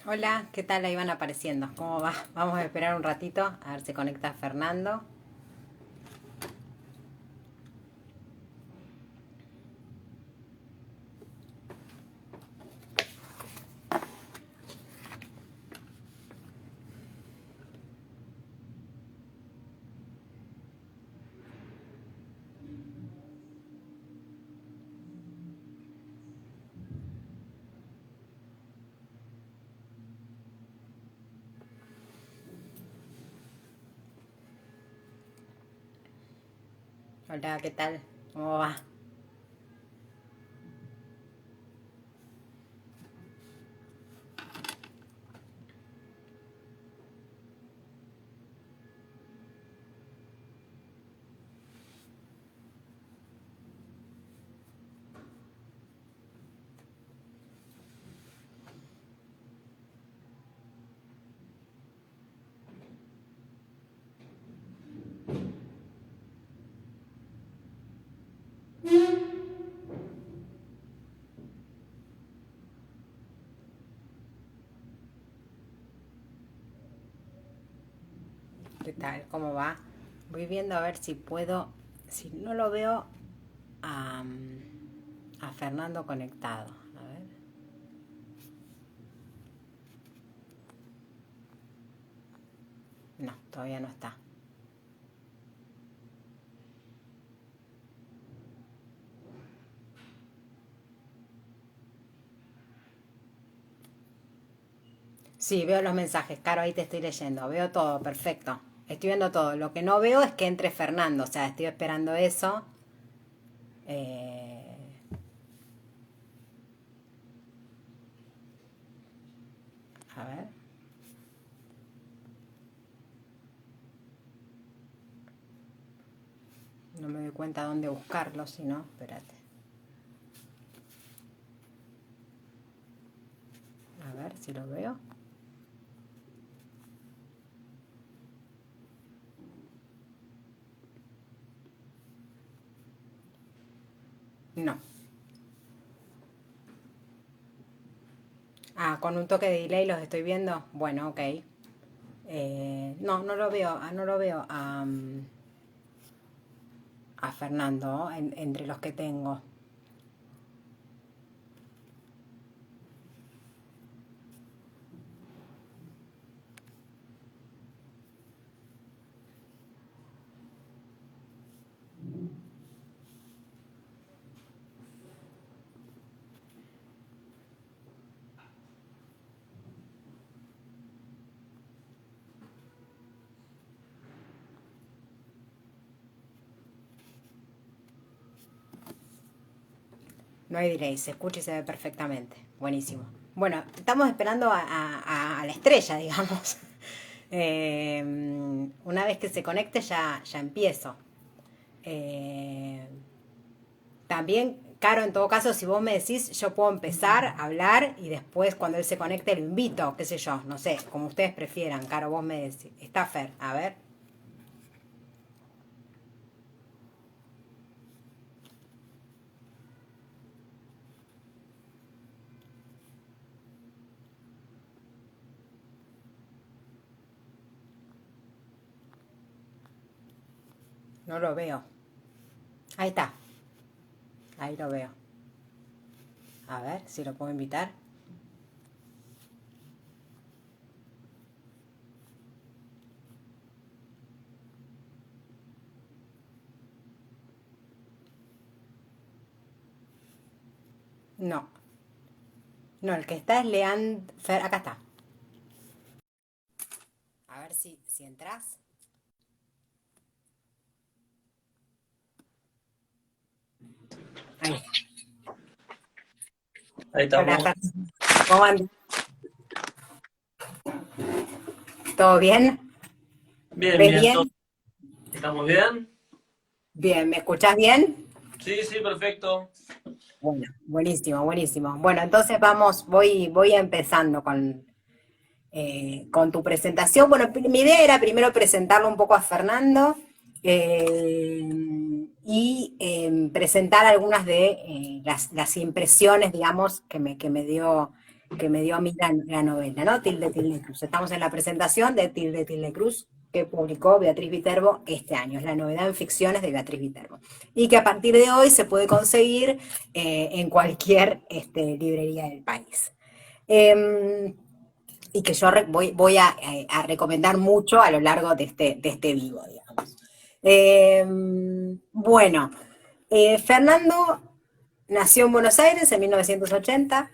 Hola, ¿qué tal? Ahí van apareciendo. ¿Cómo va? Vamos a esperar un ratito a ver si se conecta Fernando. Hola, ¿qué tal? ¿Cómo va? ¿Qué tal? ¿Cómo va? Voy viendo a ver si puedo, si no lo veo a, a Fernando conectado. A ver. No, todavía no está. Sí, veo los mensajes, Caro, ahí te estoy leyendo. Veo todo, perfecto. Estoy viendo todo. Lo que no veo es que entre Fernando, o sea, estoy esperando eso. Eh, a ver, no me doy cuenta dónde buscarlo, si no, espérate. A ver si lo veo. No. Ah, con un toque de delay los estoy viendo. Bueno, ok. No, no lo veo, no lo veo a Fernando entre los que tengo. No hay delay, se escucha y se ve perfectamente. Buenísimo. Bueno, estamos esperando a la estrella, digamos. Una vez que se conecte ya empiezo. Eh, También, Caro, en todo caso, si vos me decís, yo puedo empezar a hablar y después cuando él se conecte lo invito, qué sé yo, no sé, como ustedes prefieran, Caro, vos me decís. Está Fer, a ver. No lo veo. Ahí está, ahí lo veo. A ver si lo puedo invitar. No, no, el que está es Leand Fer, acá está. A ver si entras. Ahí. Ahí Hola, estamos. Fer. ¿Cómo andas? ¿Todo bien? Bien, ¿Ves bien, todo. bien? ¿Estamos bien? Bien, ¿me escuchás bien? Sí, sí, perfecto. Bueno, buenísimo, buenísimo. Bueno, entonces voy empezando con tu presentación. Bueno, mi idea era primero presentarlo un poco a Fernando eh, y presentar algunas de las impresiones, digamos, que me dio que me dio a mí la novela, ¿no? Tilde Tilde Cruz. Estamos en la presentación de Tilde Tilde Cruz, que publicó Beatriz Viterbo este año. Es la novedad en ficciones de Beatriz Viterbo. Y que a partir de hoy se puede conseguir en cualquier librería del país. Y que yo voy a recomendar mucho a lo largo de este vivo, digamos. Bueno, Fernando nació en Buenos Aires en 1980.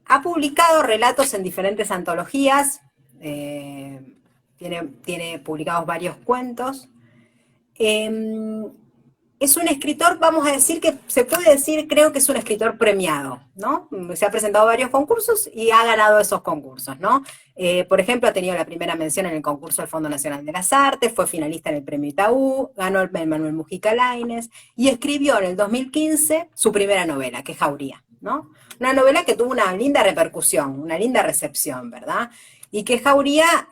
Ha publicado relatos en diferentes antologías. Tiene publicados varios cuentos. Es un escritor, vamos a decir que se puede decir, creo que es un escritor premiado, ¿no? Se ha presentado a varios concursos y ha ganado esos concursos, ¿no? Por ejemplo, ha tenido la primera mención en el concurso del Fondo Nacional de las Artes, fue finalista en el Premio Itaú, ganó el Manuel Mujica Lainez y escribió en el 2015 su primera novela, que es Jauría, ¿no? Una novela que tuvo una linda repercusión, una linda recepción, ¿verdad? Y que Jauría...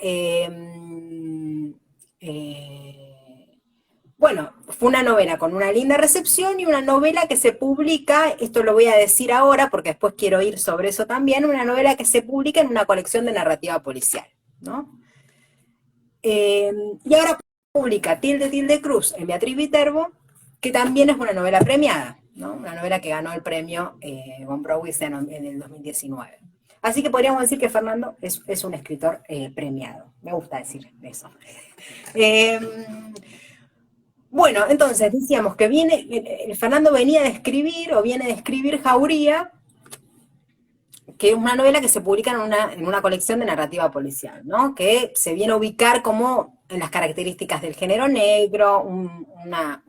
bueno, fue una novela con una linda recepción y una novela que se publica, esto lo voy a decir ahora porque después quiero ir sobre eso también, una novela que se publica en una colección de narrativa policial, ¿no? Y ahora publica Tilde Tilde Cruz en Beatriz Viterbo, que también es una novela premiada, ¿no? Una novela que ganó el premio Gombrowicz en el 2019. Así que podríamos decir que Fernando es un escritor premiado. Me gusta decir eso. Bueno, entonces decíamos que Fernando venía de escribir, o viene de escribir Jauría, que es una novela que se publica en una colección de narrativa policial, ¿no? Que se viene a ubicar como en las características del género negro, una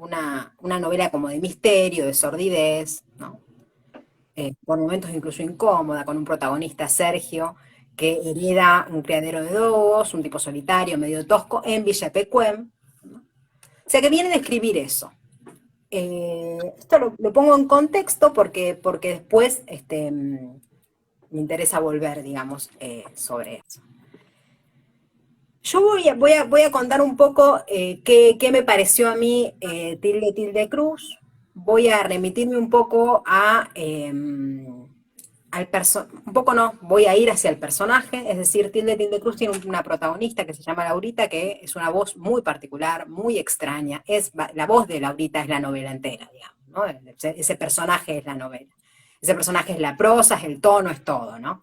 novela como de misterio, de sordidez, ¿no? Por momentos incluso incómoda, con un protagonista, Sergio, que hereda un criadero de dogos, un tipo solitario, medio tosco, en Villa Pecuén. O sea que viene de escribir eso. Esto lo pongo en contexto porque después me interesa volver, digamos, sobre eso. Yo voy a contar un poco qué me pareció a mí Tilde Tilde Cruz. Voy a remitirme un poco un poco no, voy a ir hacia el personaje, es decir, Tilde Tilde Cruz tiene una protagonista que se llama Laurita, que es una voz muy particular, muy extraña, la voz de Laurita es la novela entera, digamos, ¿no? Ese personaje es la novela, ese personaje es la prosa, es el tono, es todo, ¿no?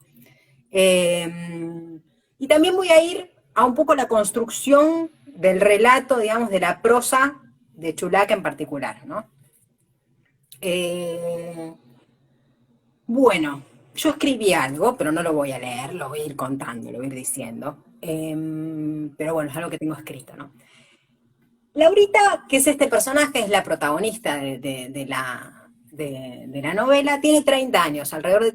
Y también voy a ir a un poco la construcción del relato, digamos, de la prosa de Chulaca en particular, ¿no? Bueno, yo escribí algo, pero no lo voy a leer, lo voy a ir contando, lo voy a ir diciendo. Pero bueno, es algo que tengo escrito, ¿no? Laurita, que es este personaje, es la protagonista de la novela, tiene 30 años, alrededor de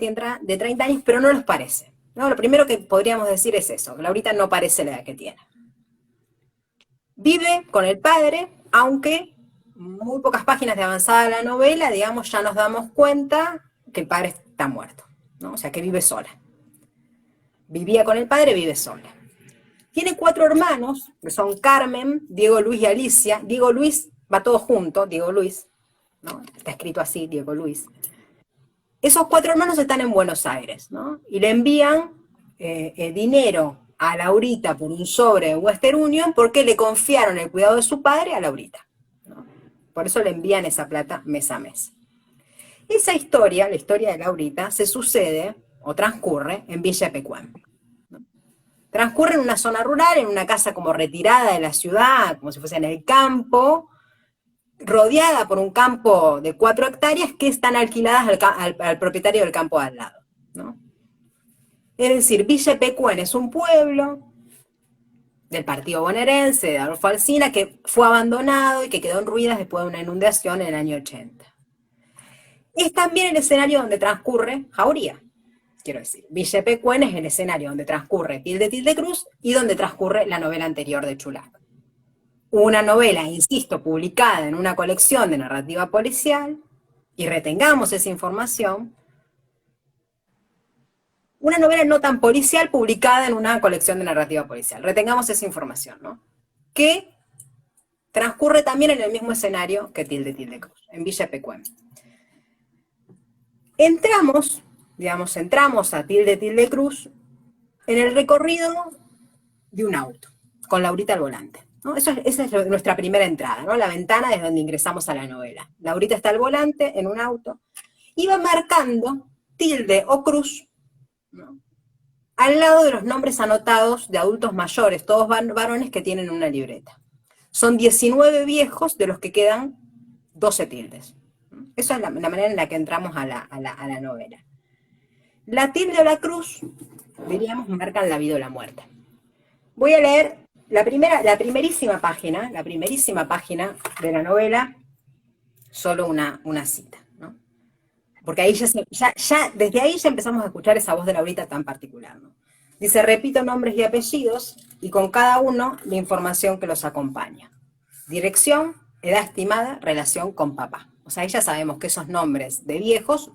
30 años, pero no los parece, ¿no? Lo primero que podríamos decir es eso, que Laurita no parece la edad que tiene. Vive con el padre, aunque muy pocas páginas de avanzada la novela, digamos, ya nos damos cuenta que el padre está muerto, ¿no? O sea, que vive sola. Vivía con el padre, vive sola. Tiene 4 hermanos, que son Carmen, Diego Luis y Alicia. Diego Luis va todo junto, Diego Luis, ¿no? Está escrito así, Diego Luis. Esos 4 hermanos están en Buenos Aires, ¿no? Y le envían dinero a Laurita por un sobre de Western Union porque le confiaron el cuidado de su padre a Laurita, ¿no? Por eso le envían esa plata mes a mes. Esa historia, la historia de Laurita, se sucede o transcurre en Villa Pecuén. Transcurre en una zona rural, en una casa como retirada de la ciudad, como si fuese en el campo, rodeada por un campo de 4 hectáreas que están alquiladas al propietario del campo de al lado, ¿no? Es decir, Villa Pecuén es un pueblo del partido bonaerense, de Adolfo Alsina, que fue abandonado y que quedó en ruinas después de una inundación en el año 80. Es también el escenario donde transcurre Jauría. Quiero decir, Villa Pecuén es el escenario donde transcurre Tilde Tilde Cruz y donde transcurre la novela anterior de Chulac. Una novela, insisto, publicada en una colección de narrativa policial, y retengamos esa información, una novela no tan policial publicada en una colección de narrativa policial. Retengamos esa información, ¿no? Que transcurre también en el mismo escenario que Tilde Tilde Cruz, en Villa Pecuén. Entramos digamos, entramos a tilde, tilde, cruz, en el recorrido de un auto, con Laurita al volante, ¿no? Esa es nuestra primera entrada, ¿no? La ventana es donde ingresamos a la novela. Laurita está al volante, en un auto, y va marcando tilde o cruz, ¿no? Al lado de los nombres anotados de adultos mayores, todos varones que tienen una libreta. Son 19 viejos de los que quedan 12 tildes. Esa es la manera en la que entramos a la novela. La tilde o la cruz, diríamos, marcan la vida o la muerte. Voy a leer la primerísima página de la novela, solo una cita, ¿no? Porque ahí desde ahí ya empezamos a escuchar esa voz de Laurita tan particular, ¿no? Dice, repito nombres y apellidos, y con cada uno la información que los acompaña. Dirección, edad estimada, relación con papá. O sea, ahí ya sabemos que esos nombres de viejos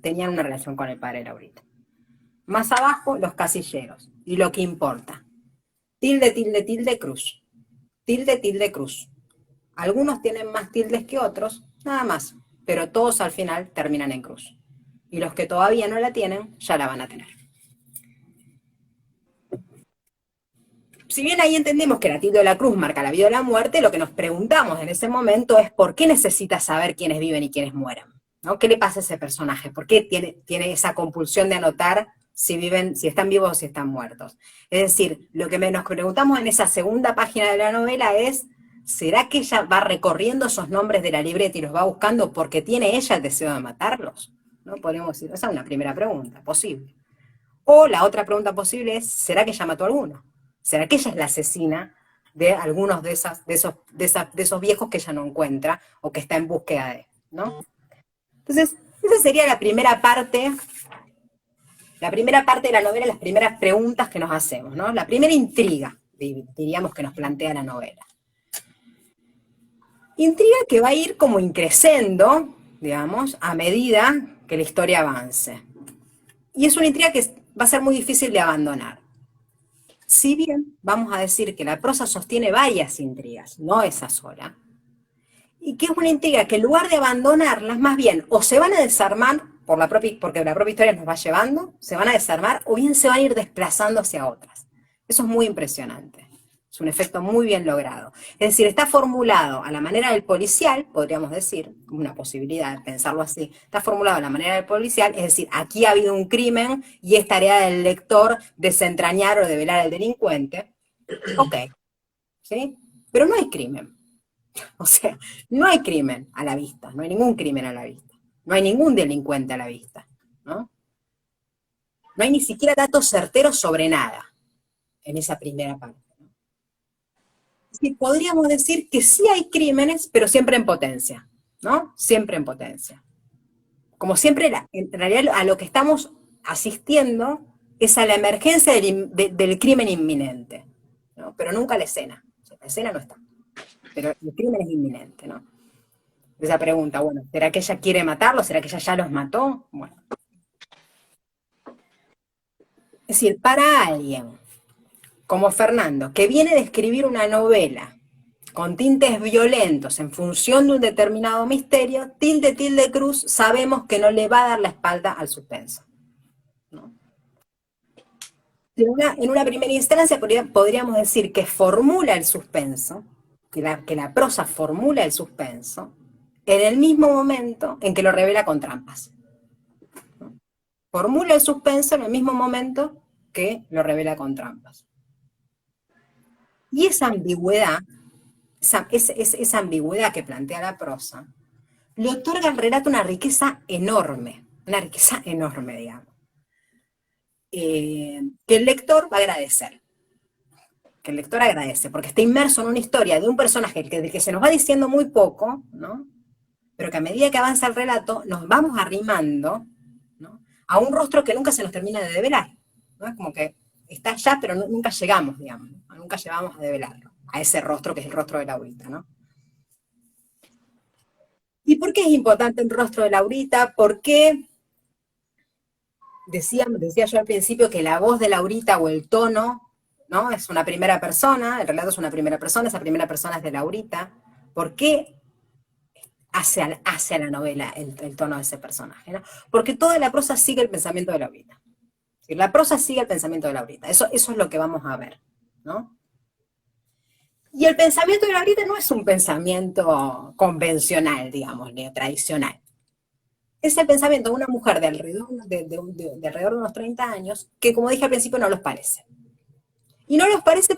tenían una relación con el padre de Laurita. Más abajo, los casilleros. Y lo que importa. Tilde, tilde, tilde, cruz. Tilde, tilde, cruz. Algunos tienen más tildes que otros, nada más. Pero todos al final terminan en cruz. Y los que todavía no la tienen, ya la van a tener. Si bien ahí entendemos que la tilde o la cruz marca la vida o la muerte, lo que nos preguntamos en ese momento es ¿por qué necesita saber quiénes viven y quiénes mueren? ¿No? ¿Qué le pasa a ese personaje? ¿Por qué tiene esa compulsión de anotar si están vivos o si están muertos? Es decir, lo que nos preguntamos en esa segunda página de la novela es, ¿será que ella va recorriendo esos nombres de la libreta y los va buscando porque tiene ella el deseo de matarlos? ¿No? Podríamos decir, esa es una primera pregunta, posible. O la otra pregunta posible es, ¿será que ella mató a alguno? ¿Será que ella es la asesina de algunos de esos viejos que ella no encuentra o que está en búsqueda de, ¿no? Entonces, esa sería la primera parte de la novela, las primeras preguntas que nos hacemos, ¿no? La primera intriga, diríamos, que nos plantea la novela. Intriga que va a ir como increciendo, digamos, a medida que la historia avance. Y es una intriga que va a ser muy difícil de abandonar. Si bien vamos a decir que la prosa sostiene varias intrigas, no esa sola, y que es una intriga que en lugar de abandonarlas, más bien o se van a desarmar porque la propia historia nos va llevando, se van a desarmar, o bien se van a ir desplazando hacia otras. Eso es muy impresionante. Es un efecto muy bien logrado. Es decir, está formulado a la manera del policial, podríamos decir, una posibilidad de pensarlo así, está formulado a la manera del policial, es decir, aquí ha habido un crimen y es tarea del lector desentrañar o develar al delincuente. Ok, ¿sí? Pero no hay crimen. O sea, no hay crimen a la vista, no hay ningún crimen a la vista, no hay ningún delincuente a la vista, ¿no? No hay ni siquiera datos certeros sobre nada en esa primera parte. Sí, podríamos decir que sí hay crímenes, pero siempre en potencia, ¿no? Siempre en potencia. Como siempre, en realidad a lo que estamos asistiendo es a la emergencia del crimen inminente, ¿no? Pero nunca la escena. La escena no está, pero el crimen es inminente, ¿no? Esa pregunta, bueno, ¿será que ella quiere matarlos? ¿Será que ella ya los mató? Bueno. Es decir, para alguien como Fernando, que viene de escribir una novela con tintes violentos en función de un determinado misterio, tilde, tilde, cruz, sabemos que no le va a dar la espalda al suspenso, ¿no? En una primera instancia podríamos decir que formula el suspenso, que la prosa formula el suspenso, en el mismo momento en que lo revela con trampas, ¿no? Formula el suspenso en el mismo momento que lo revela con trampas. Y esa ambigüedad, esa ambigüedad que plantea la prosa, le otorga al relato una riqueza enorme, digamos, que el lector va a agradecer, que el lector agradece, porque está inmerso en una historia de un personaje del que se nos va diciendo muy poco, ¿no? Pero que a medida que avanza el relato nos vamos arrimando, ¿no?, a un rostro que nunca se nos termina de develar, ¿no? Es como que está allá, pero nunca llegamos, digamos, ¿no? Nunca llegamos a develarlo, a ese rostro que es el rostro de Laurita, ¿no? ¿Y por qué es importante el rostro de Laurita? Porque decía yo al principio que la voz de Laurita o el tono, ¿no?, es una primera persona, el relato es una primera persona, esa primera persona es de Laurita. ¿Por qué hacia la novela el tono de ese personaje, ¿no? Porque toda la prosa sigue el pensamiento de Laurita. ¿Sí? La prosa sigue el pensamiento de Laurita. Eso es lo que vamos a ver, ¿no? Y el pensamiento de Laurita no es un pensamiento convencional, digamos, tradicional. Es el pensamiento de una mujer de alrededor de alrededor de unos 30 años que, como dije al principio, no los parece. Y no los parece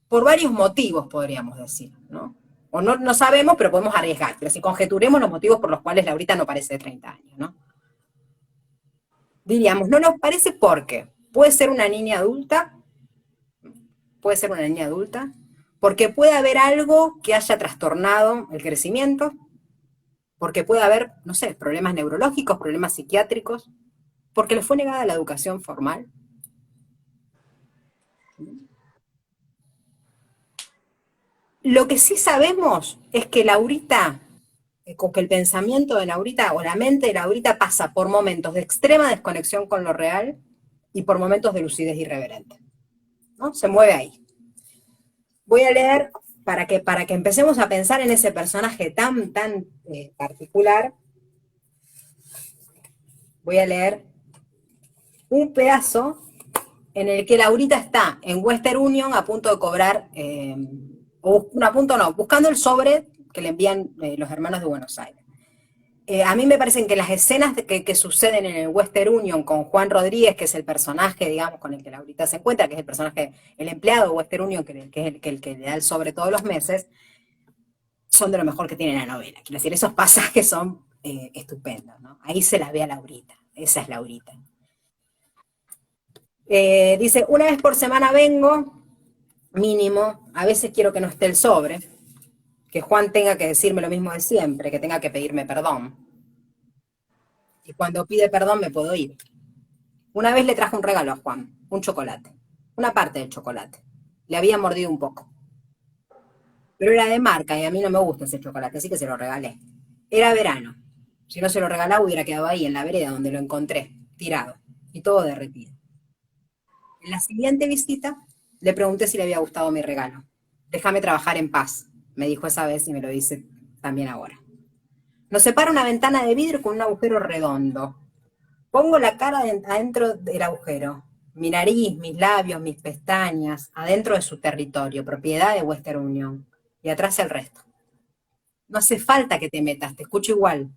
por varios motivos, podríamos decir, ¿no? O no sabemos, pero podemos arriesgar. Pero si conjeturemos los motivos por los cuales Laurita no parece de 30 años, ¿no? Diríamos, no nos parece porque puede ser una niña adulta, puede ser una niña adulta, porque puede haber algo que haya trastornado el crecimiento, porque puede haber, no sé, problemas neurológicos, problemas psiquiátricos, porque le fue negada la educación formal. Lo que sí sabemos es que Laurita, que el pensamiento de Laurita o la mente de Laurita pasa por momentos de extrema desconexión con lo real y por momentos de lucidez irreverente, ¿no? Se mueve ahí. Voy a leer para que empecemos a pensar en ese personaje tan particular. Voy a leer un pedazo en el que Laurita está en Western Union a punto de cobrar, a punto no, buscando el sobre que le envían los hermanos de Buenos Aires. A mí me parecen que las escenas que suceden en el Western Union con Juan Rodríguez, que es el personaje, digamos, con el que Laurita se encuentra, que es el personaje, el empleado de Western Union, que es el que le da el sobre todos los meses, son de lo mejor que tiene la novela. Quiero decir, esos pasajes son estupendos, ¿no? Ahí se las ve a Laurita, esa es Laurita. Dice, una vez por semana vengo, mínimo, a veces quiero que no esté el sobre, que Juan tenga que decirme lo mismo de siempre, que tenga que pedirme perdón. Y cuando pide perdón me puedo ir. Una vez le traje un regalo a Juan, un chocolate, una parte del chocolate. Le había mordido un poco. Pero era de marca y a mí no me gusta ese chocolate, así que se lo regalé. Era verano. Si no se lo regalaba hubiera quedado ahí en la vereda donde lo encontré, tirado, y todo derretido. En la siguiente visita le pregunté si le había gustado mi regalo. Déjame trabajar en paz, me dijo esa vez y me lo dice también ahora. Nos separa una ventana de vidrio con un agujero redondo. Pongo la cara adentro del agujero. Mi nariz, mis labios, mis pestañas, adentro de su territorio, propiedad de Western Union. Y atrás el resto. No hace falta que te metas, te escucho igual.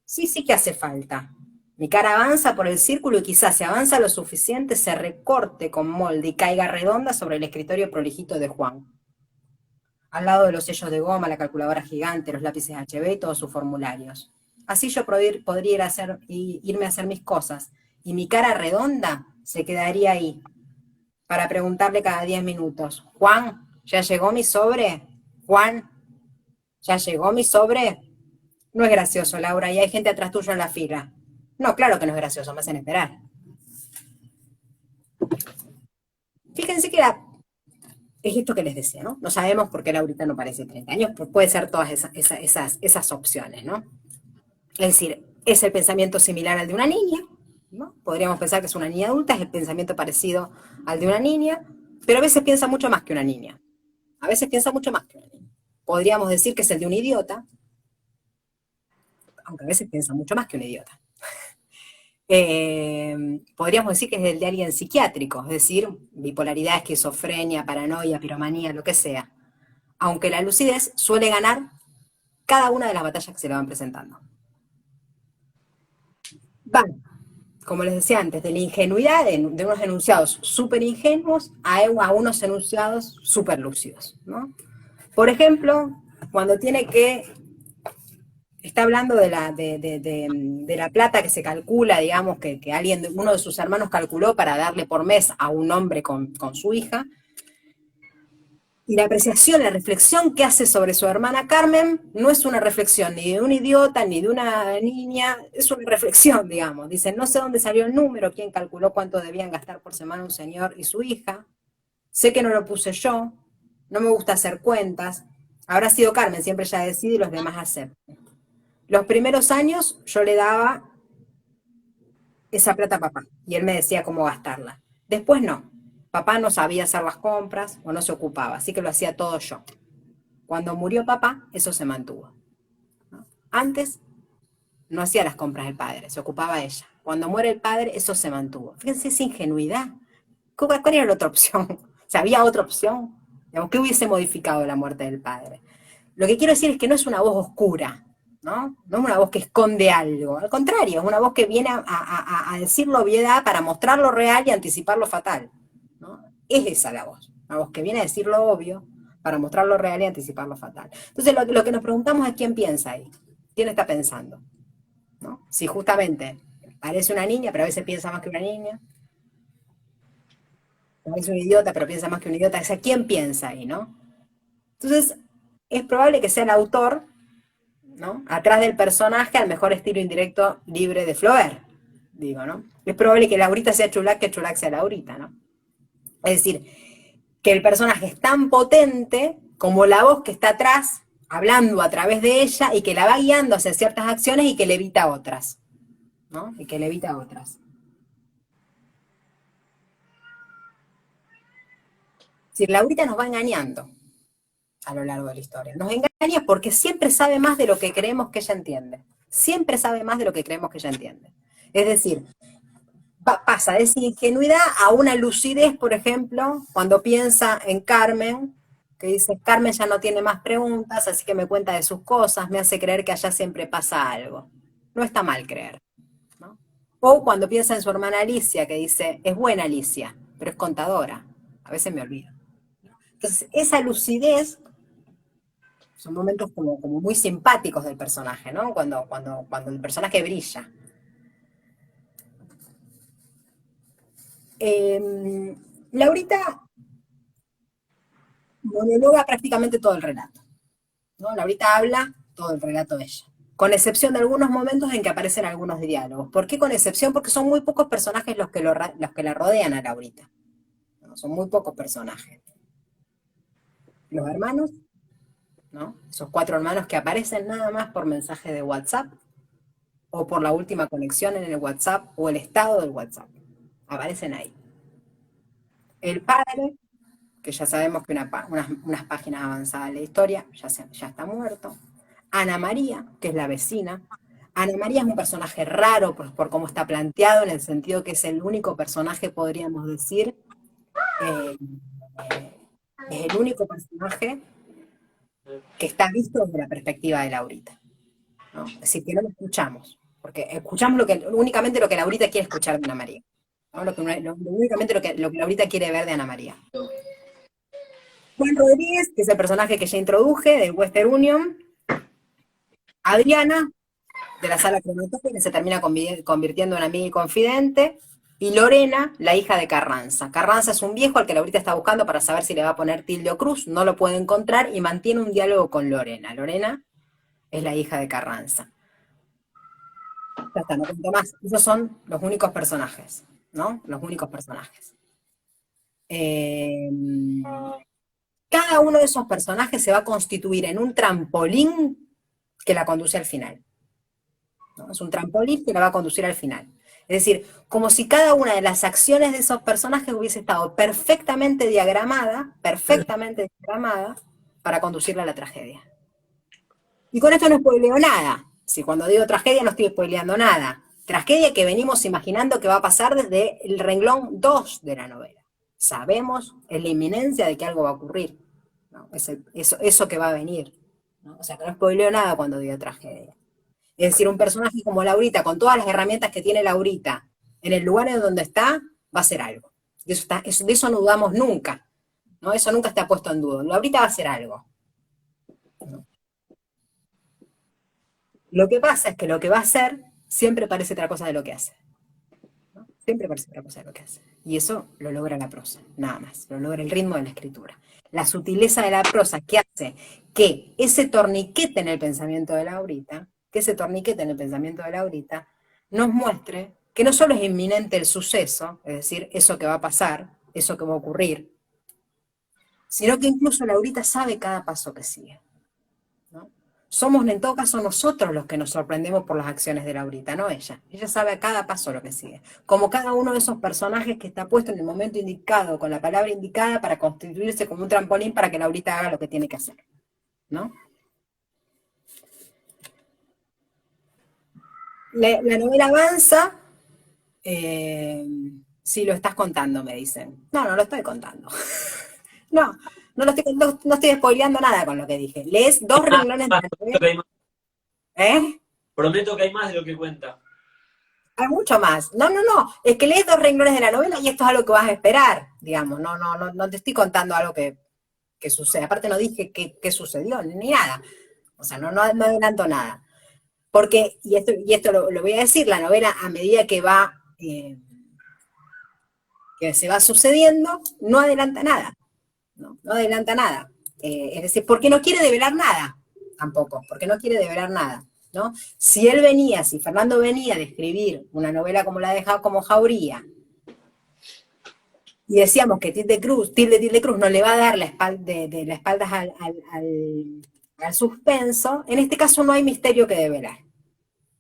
Sí, sí que hace falta. Mi cara avanza por el círculo y quizás si avanza lo suficiente se recorte con molde y caiga redonda sobre el escritorio prolijito de Juan. Al lado de los sellos de goma, la calculadora gigante, los lápices HB y todos sus formularios. Así yo podría irme a hacer mis cosas y mi cara redonda se quedaría ahí para preguntarle cada 10 minutos, Juan, ¿ya llegó mi sobre? Juan, ¿ya llegó mi sobre? No es gracioso, Laura, y hay gente atrás tuyo en la fila. No, claro que no es gracioso, me hacen esperar. Fíjense que es esto que les decía, ¿no? No sabemos por qué Laurita no parece 30 años, puede ser todas esas opciones, ¿no? Es decir, es el pensamiento similar al de una niña, ¿no? Podríamos pensar que es una niña adulta, es el pensamiento parecido al de una niña, pero a veces piensa mucho más que una niña. A veces piensa mucho más que una niña. Podríamos decir que es el de un idiota, aunque a veces piensa mucho más que un idiota. Podríamos decir que es el de alguien psiquiátrico, es decir, bipolaridad, esquizofrenia, paranoia, piromanía, lo que sea. Aunque la lucidez suele ganar cada una de las batallas que se le van presentando. Van, como les decía antes, de la ingenuidad de unos enunciados súper ingenuos a unos enunciados súper lúcidos, ¿no? Por ejemplo, cuando tiene que está hablando de la plata que se calcula, digamos, que uno de sus hermanos calculó para darle por mes a un hombre con su hija, y la apreciación, la reflexión que hace sobre su hermana Carmen no es una reflexión ni de un idiota ni de una niña, es una reflexión, digamos. Dice, no sé dónde salió el número, quién calculó cuánto debían gastar por semana un señor y su hija, sé que no lo puse yo, no me gusta hacer cuentas, habrá sido Carmen, siempre ella decide y los demás aceptan. Los primeros años yo le daba esa plata a papá y él me decía cómo gastarla. Después no. Papá no sabía hacer las compras o no se ocupaba, así que lo hacía todo yo. Cuando murió papá, eso se mantuvo. Antes no hacía las compras el padre, se ocupaba ella. Cuando muere el padre, eso se mantuvo. Fíjense esa ingenuidad. ¿Cuál era la otra opción? O sea, ¿había otra opción? Digamos, ¿qué hubiese modificado la muerte del padre? Lo que quiero decir es que no es una voz oscura, ¿no? No es una voz que esconde algo. Al contrario, es una voz que viene a decir la obviedad para mostrar lo real y anticipar lo fatal, ¿no? Es esa la voz. Una voz que viene a decir lo obvio para mostrar lo real y anticipar lo fatal. Entonces, lo que nos preguntamos es quién piensa ahí. ¿Quién está pensando? ¿No? Si justamente parece una niña, pero a veces piensa más que una niña, parece un idiota, pero piensa más que un idiota, o sea, ¿quién piensa ahí, no? Entonces, es probable que sea el autor, ¿no? Atrás del personaje, al mejor estilo indirecto libre de Flaubert, digo, ¿no? Es probable que Laurita sea Chulac, que Chulac sea Laurita, ¿no? Es decir, que el personaje es tan potente como la voz que está atrás, hablando a través de ella y que la va guiando hacia ciertas acciones y que le evita otras, ¿no? Y que le evita otras. Es decir, Laurita nos va engañando a lo largo de la historia. Nos engaña porque siempre sabe más de lo que creemos que ella entiende. Siempre sabe más de lo que creemos que ella entiende. Es decir, pasa de esa ingenuidad a una lucidez, por ejemplo, cuando piensa en Carmen, que dice, Carmen ya no tiene más preguntas, así que me cuenta de sus cosas, me hace creer que allá siempre pasa algo. No está mal creer, ¿no? O cuando piensa en su hermana Alicia, que dice, es buena Alicia, pero es contadora. A veces me olvido. Entonces, esa lucidez son momentos como muy simpáticos del personaje, ¿no? Cuando el personaje brilla. Laurita monologa prácticamente todo el relato, ¿no? Laurita habla todo el relato de ella, con excepción de algunos momentos en que aparecen algunos diálogos. ¿Por qué con excepción? Porque son muy pocos personajes los que la rodean a Laurita, ¿no? Son muy pocos personajes. Los hermanos, ¿no? Esos cuatro hermanos que aparecen nada más por mensaje de WhatsApp o por la última conexión en el WhatsApp o el estado del WhatsApp. Aparecen ahí. El padre, que ya sabemos que unas páginas avanzadas de la historia, ya está muerto. Ana María, que es la vecina. Ana María es un personaje raro por cómo está planteado, en el sentido que es el único personaje, podríamos decir, eh, es el único personaje que está visto desde la perspectiva de Laurita, ¿no? Es decir, que no lo escuchamos, porque escuchamos únicamente lo que Laurita quiere escuchar de Ana María, ¿no? Únicamente lo que Laurita quiere ver de Ana María. Juan Rodríguez, que es el personaje que ya introduje, de Western Union. Adriana, de la sala cronotopia, que se termina convirtiendo en amiga y confidente. Y Lorena, la hija de Carranza. Carranza es un viejo al que Laurita está buscando para saber si le va a poner tilde o cruz. No lo puede encontrar y mantiene un diálogo con Lorena. Lorena es la hija de Carranza. Ya está, no cuento más. Esos son los únicos personajes, ¿no? Los únicos personajes. Eh, Cada uno de esos personajes se va a constituir en un trampolín que la conduce al final, ¿no? Es un trampolín que la va a conducir al final. Es decir, como si cada una de las acciones de esos personajes hubiese estado perfectamente diagramada para conducirla a la tragedia. Y con esto no spoileo nada. Si cuando digo tragedia no estoy spoileando nada. Tragedia que venimos imaginando que va a pasar desde el renglón 2 de la novela. Sabemos, es la inminencia de que algo va a ocurrir, ¿no? Eso que va a venir, ¿no? O sea, que no spoileo nada cuando digo tragedia. Es decir, un personaje como Laurita, con todas las herramientas que tiene Laurita, en el lugar en donde está, va a hacer algo. De eso no dudamos nunca, ¿no? Eso nunca está puesto en duda. Laurita va a hacer algo, ¿no? Lo que pasa es que lo que va a hacer siempre parece otra cosa de lo que hace, ¿no? Siempre parece otra cosa de lo que hace. Y eso lo logra la prosa, nada más. Lo logra el ritmo de la escritura. La sutileza de la prosa que hace que ese torniquete en el pensamiento de Laurita, nos muestre que no solo es inminente el suceso, es decir, eso que va a pasar, eso que va a ocurrir, sino que incluso Laurita sabe cada paso que sigue, ¿no? Somos en todo caso nosotros los que nos sorprendemos por las acciones de Laurita, no ella. Ella sabe a cada paso lo que sigue. Como cada uno de esos personajes que está puesto en el momento indicado, con la palabra indicada, para constituirse como un trampolín para que Laurita haga lo que tiene que hacer, ¿no? La novela avanza. eh, sí, lo estás contando, me dicen. No, no lo estoy contando. No, no estoy spoileando nada con lo que dije. Lees dos renglones de la Prometo que novela. hay más, ¿Eh? prometo que hay más de lo que cuenta. Hay mucho más. No, no, no. Es que lees dos renglones de la novela y esto es algo que vas a esperar, digamos. No te estoy contando algo que sucede. Aparte no dije qué sucedió, ni nada. O sea, no adelanto nada. Porque, y esto lo voy a decir, la novela a medida que se va sucediendo, no adelanta nada. No adelanta nada. Es decir, porque no quiere develar nada, tampoco, porque no quiere develar nada. ¿No? Si Fernando venía de escribir una novela como la de como Jauría, y decíamos que Tilde Cruz no le va a dar la espaldas al suspenso, en este caso no hay misterio que develar.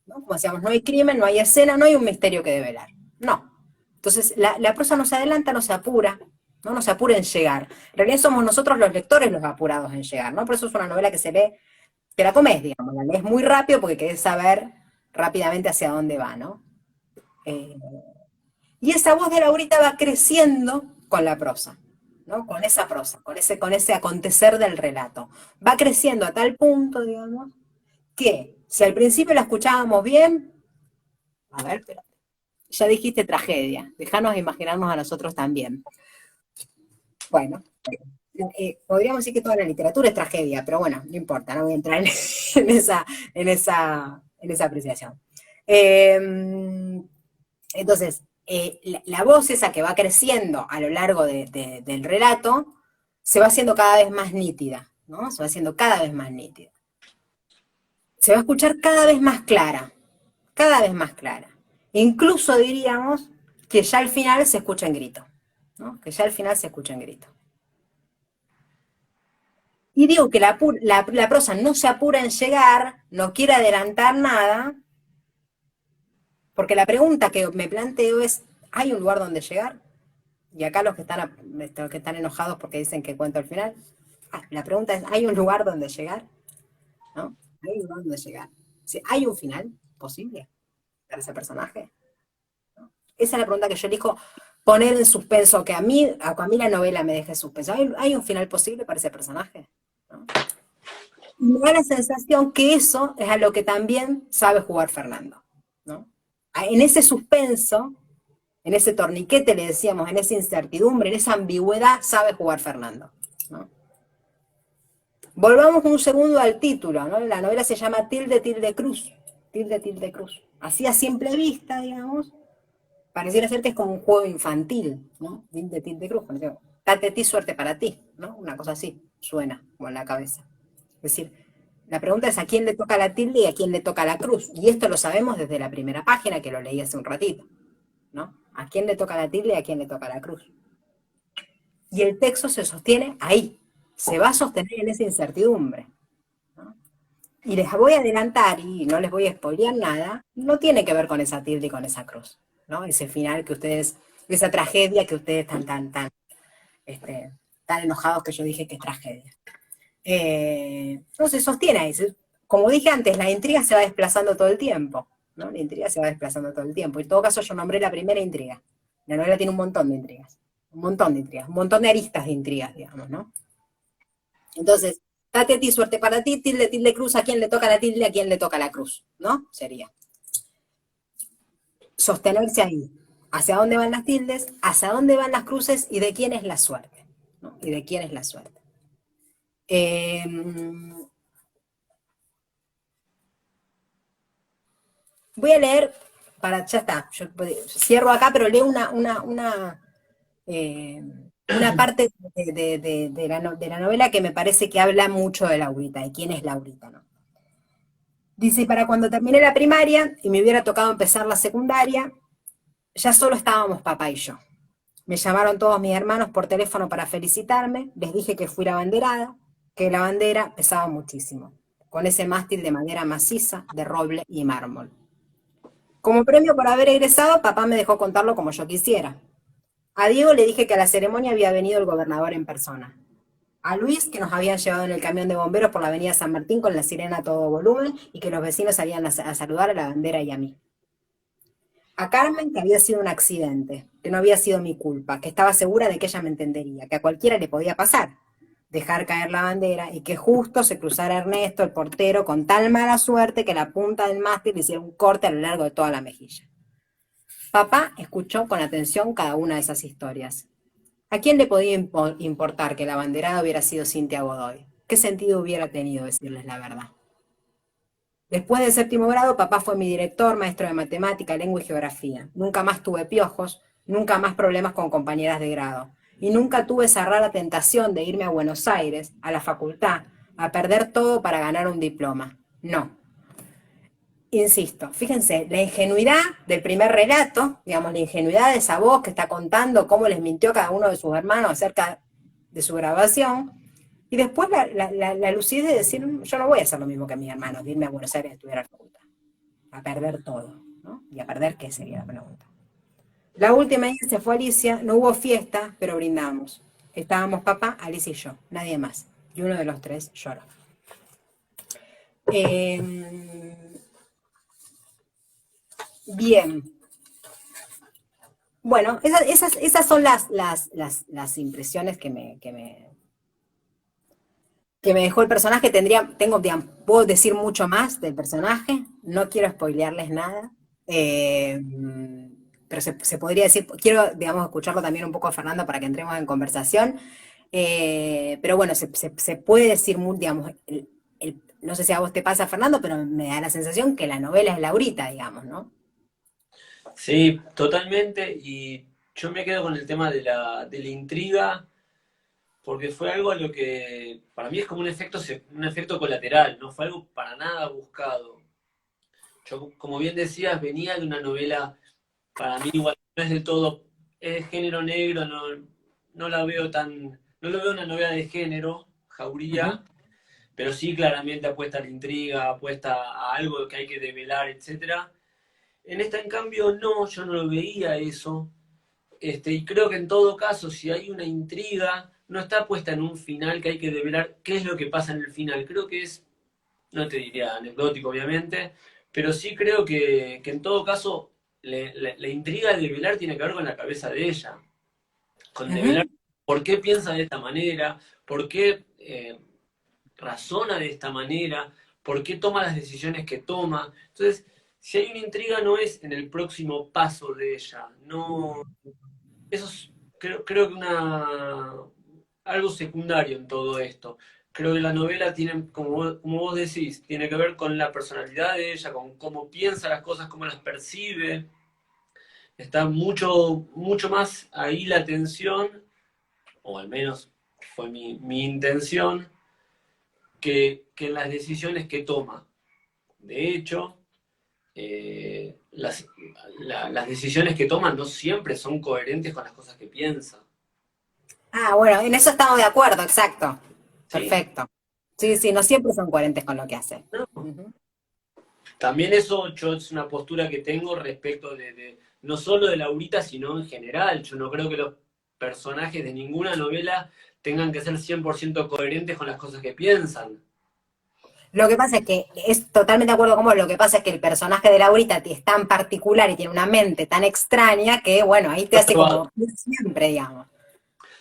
¿No? Como decíamos, no hay crimen, no hay escena, no hay un misterio que develar. No. Entonces, la prosa no se adelanta, no se apura, no se apura en llegar. En realidad somos nosotros los lectores los apurados en llegar, ¿no? Por eso es una novela que se lee, que la comes, digamos, la lees muy rápido porque querés saber rápidamente hacia dónde va, ¿no? Eh, y esa voz de Laurita va creciendo con la prosa, ¿no? Con esa prosa, con ese acontecer del relato. Va creciendo a tal punto, digamos, que si al principio la escuchábamos bien, a ver, pero ya dijiste tragedia, déjanos imaginarnos a nosotros también. Bueno, podríamos decir que toda la literatura es tragedia, pero bueno, no importa, no voy a entrar en esa apreciación. Eh, entonces, la voz esa que va creciendo a lo largo del relato se va haciendo cada vez más nítida, ¿no? Se va haciendo cada vez más nítida. Se va a escuchar cada vez más clara, cada vez más clara. Incluso diríamos que ya al final se escucha en grito, ¿no? Que ya al final se escucha en grito. Y digo que la prosa no se apura en llegar, no quiere adelantar nada, porque la pregunta que me planteo es, ¿hay un lugar donde llegar? Y acá los que están enojados porque dicen que cuento al final, la pregunta es, ¿hay un lugar donde llegar? ¿No? ¿Hay un lugar donde llegar? Si ¿hay un final posible para ese personaje? Esa es la pregunta que yo elijo poner en suspenso, que a mí la novela me deje en suspenso. ¿Hay un final posible para ese personaje? ¿No? Y me da la sensación que eso es a lo que también sabe jugar Fernando, ¿no? En ese suspenso, en ese torniquete, le decíamos, en esa incertidumbre, en esa ambigüedad, sabe jugar Fernando, ¿no? Volvamos un segundo al título, ¿no? La novela se llama Tilde Tilde Cruz, Tilde Tilde Cruz. Así a simple vista, digamos, pareciera ser que es como un juego infantil, ¿no? Tilde Tilde Cruz, date ti, suerte para ti, ¿no? Una cosa así, suena como en la cabeza. Es decir, la pregunta es a quién le toca la tilde y a quién le toca la cruz. Y esto lo sabemos desde la primera página que lo leí hace un ratito, ¿no? A quién le toca la tilde y a quién le toca la cruz. Y el texto se sostiene ahí, se va a sostener en esa incertidumbre, ¿no? Y les voy a adelantar y no les voy a spoilear nada, no tiene que ver con esa tilde y con esa cruz, ¿no? Ese final que ustedes, esa tragedia que ustedes tan enojados que yo dije que es tragedia. No se sostiene ahí. Como dije antes, la intriga se va desplazando todo el tiempo, ¿no? La intriga se va desplazando todo el tiempo. En todo caso, yo nombré la primera intriga. La novela tiene un montón de intrigas. Un montón de intrigas. Un montón de aristas de intrigas, digamos, ¿no? Entonces, date a ti, suerte para ti, tilde, tilde, cruz, a quién le toca la tilde, a quién le toca la cruz, ¿no? Sería. Sostenerse ahí. ¿Hacia dónde van las tildes? ¿Hacia dónde van las cruces? ¿Y de quién es la suerte? ¿No? ¿Y de quién es la suerte? Eh, Voy a leer, ya está, yo cierro acá, pero leo eh, una parte de la novela que me parece que habla mucho de Laurita, de quién es Laurita, ¿no? Dice, para cuando terminé la primaria y me hubiera tocado empezar la secundaria, ya solo estábamos papá y yo. Me llamaron todos mis hermanos por teléfono para felicitarme, les dije que fui la banderada, que la bandera pesaba muchísimo, con ese mástil de madera maciza, de roble y mármol. Como premio por haber egresado, papá me dejó contarlo como yo quisiera. A Diego le dije que a la ceremonia había venido el gobernador en persona. A Luis, que nos habían llevado en el camión de bomberos por la avenida San Martín con la sirena a todo volumen y que los vecinos salían a saludar a la bandera y a mí. A Carmen que había sido un accidente, que no había sido mi culpa, que estaba segura de que ella me entendería, que a cualquiera le podía pasar, dejar caer la bandera y que justo se cruzara Ernesto, el portero, con tal mala suerte que la punta del mástil le hiciera un corte a lo largo de toda la mejilla. Papá escuchó con atención cada una de esas historias. ¿A quién le podía importar que la abanderada hubiera sido Cintia Godoy? ¿Qué sentido hubiera tenido decirles la verdad? Después del séptimo grado, papá fue mi director, maestro de matemática, lengua y geografía. Nunca más tuve piojos, nunca más problemas con compañeras de grado. Y nunca tuve esa rara tentación de irme a Buenos Aires, a la facultad, a perder todo para ganar un diploma. No. Insisto, fíjense, la ingenuidad del primer relato, digamos, la ingenuidad de esa voz que está contando cómo les mintió cada uno de sus hermanos acerca de su grabación, y después la lucidez de decir, yo no voy a hacer lo mismo que mis hermanos, de irme a Buenos Aires a estudiar a la facultad, a perder todo, ¿no? ¿Y a perder qué sería la pregunta? La última vez se fue Alicia, no hubo fiesta, pero brindamos. Estábamos papá, Alicia y yo, nadie más. Y uno de los tres lloró. Bien. Bueno, esas son las impresiones que me dejó el personaje. Digamos, puedo decir mucho más del personaje, no quiero spoilearles nada, eh, pero se podría decir, quiero, digamos, escucharlo también un poco a Fernando para que entremos en conversación, pero bueno, se puede decir, digamos, no sé si a vos te pasa, Fernando, pero me da la sensación que la novela es Laurita, digamos, ¿no? Sí, totalmente. Y yo me quedo con el tema de la intriga, porque fue algo a lo que para mí es como un efecto colateral, no fue algo para nada buscado. Yo, como bien decías, venía de una novela, para mí igual no es del todo, es género negro, no la veo no lo veo una novela de género, Ujú. Jauría, pero sí claramente apuesta a la intriga, apuesta a algo que hay que develar, etcétera. En esta, en cambio, no, yo no lo veía eso. Y creo que en todo caso, si hay una intriga, no está puesta en un final que hay que develar qué es lo que pasa en el final. Creo que es, no te diría anecdótico, obviamente, pero sí creo que en todo caso, la intriga de develar tiene que ver con la cabeza de ella. Con develar Ujú. por qué piensa de esta manera, por qué razona de esta manera, por qué toma las decisiones que toma. Entonces, si hay una intriga no es en el próximo paso de ella, no, eso es, creo que algo secundario en todo esto. Creo que la novela tiene, como vos decís, tiene que ver con la personalidad de ella, con cómo piensa las cosas, cómo las percibe. Está mucho más ahí la tensión, o al menos fue mi intención, que en las decisiones que toma. De hecho, eh, las, las decisiones que toma no siempre son coherentes con las cosas que piensa. Ah, bueno, en eso estamos de acuerdo, exacto. ¿Sí? Perfecto. Sí, sí, no siempre son coherentes con lo que hacen. No. Ujú. También eso yo, es una postura que tengo respecto no solo de Laurita, sino en general. Yo no creo que los personajes de ninguna novela tengan que ser 100% coherentes con las cosas que piensan. Lo que pasa es que es totalmente de acuerdo con vos, lo que pasa es que el personaje de Laurita es tan particular y tiene una mente tan extraña que, bueno, ahí te hace como siempre, digamos.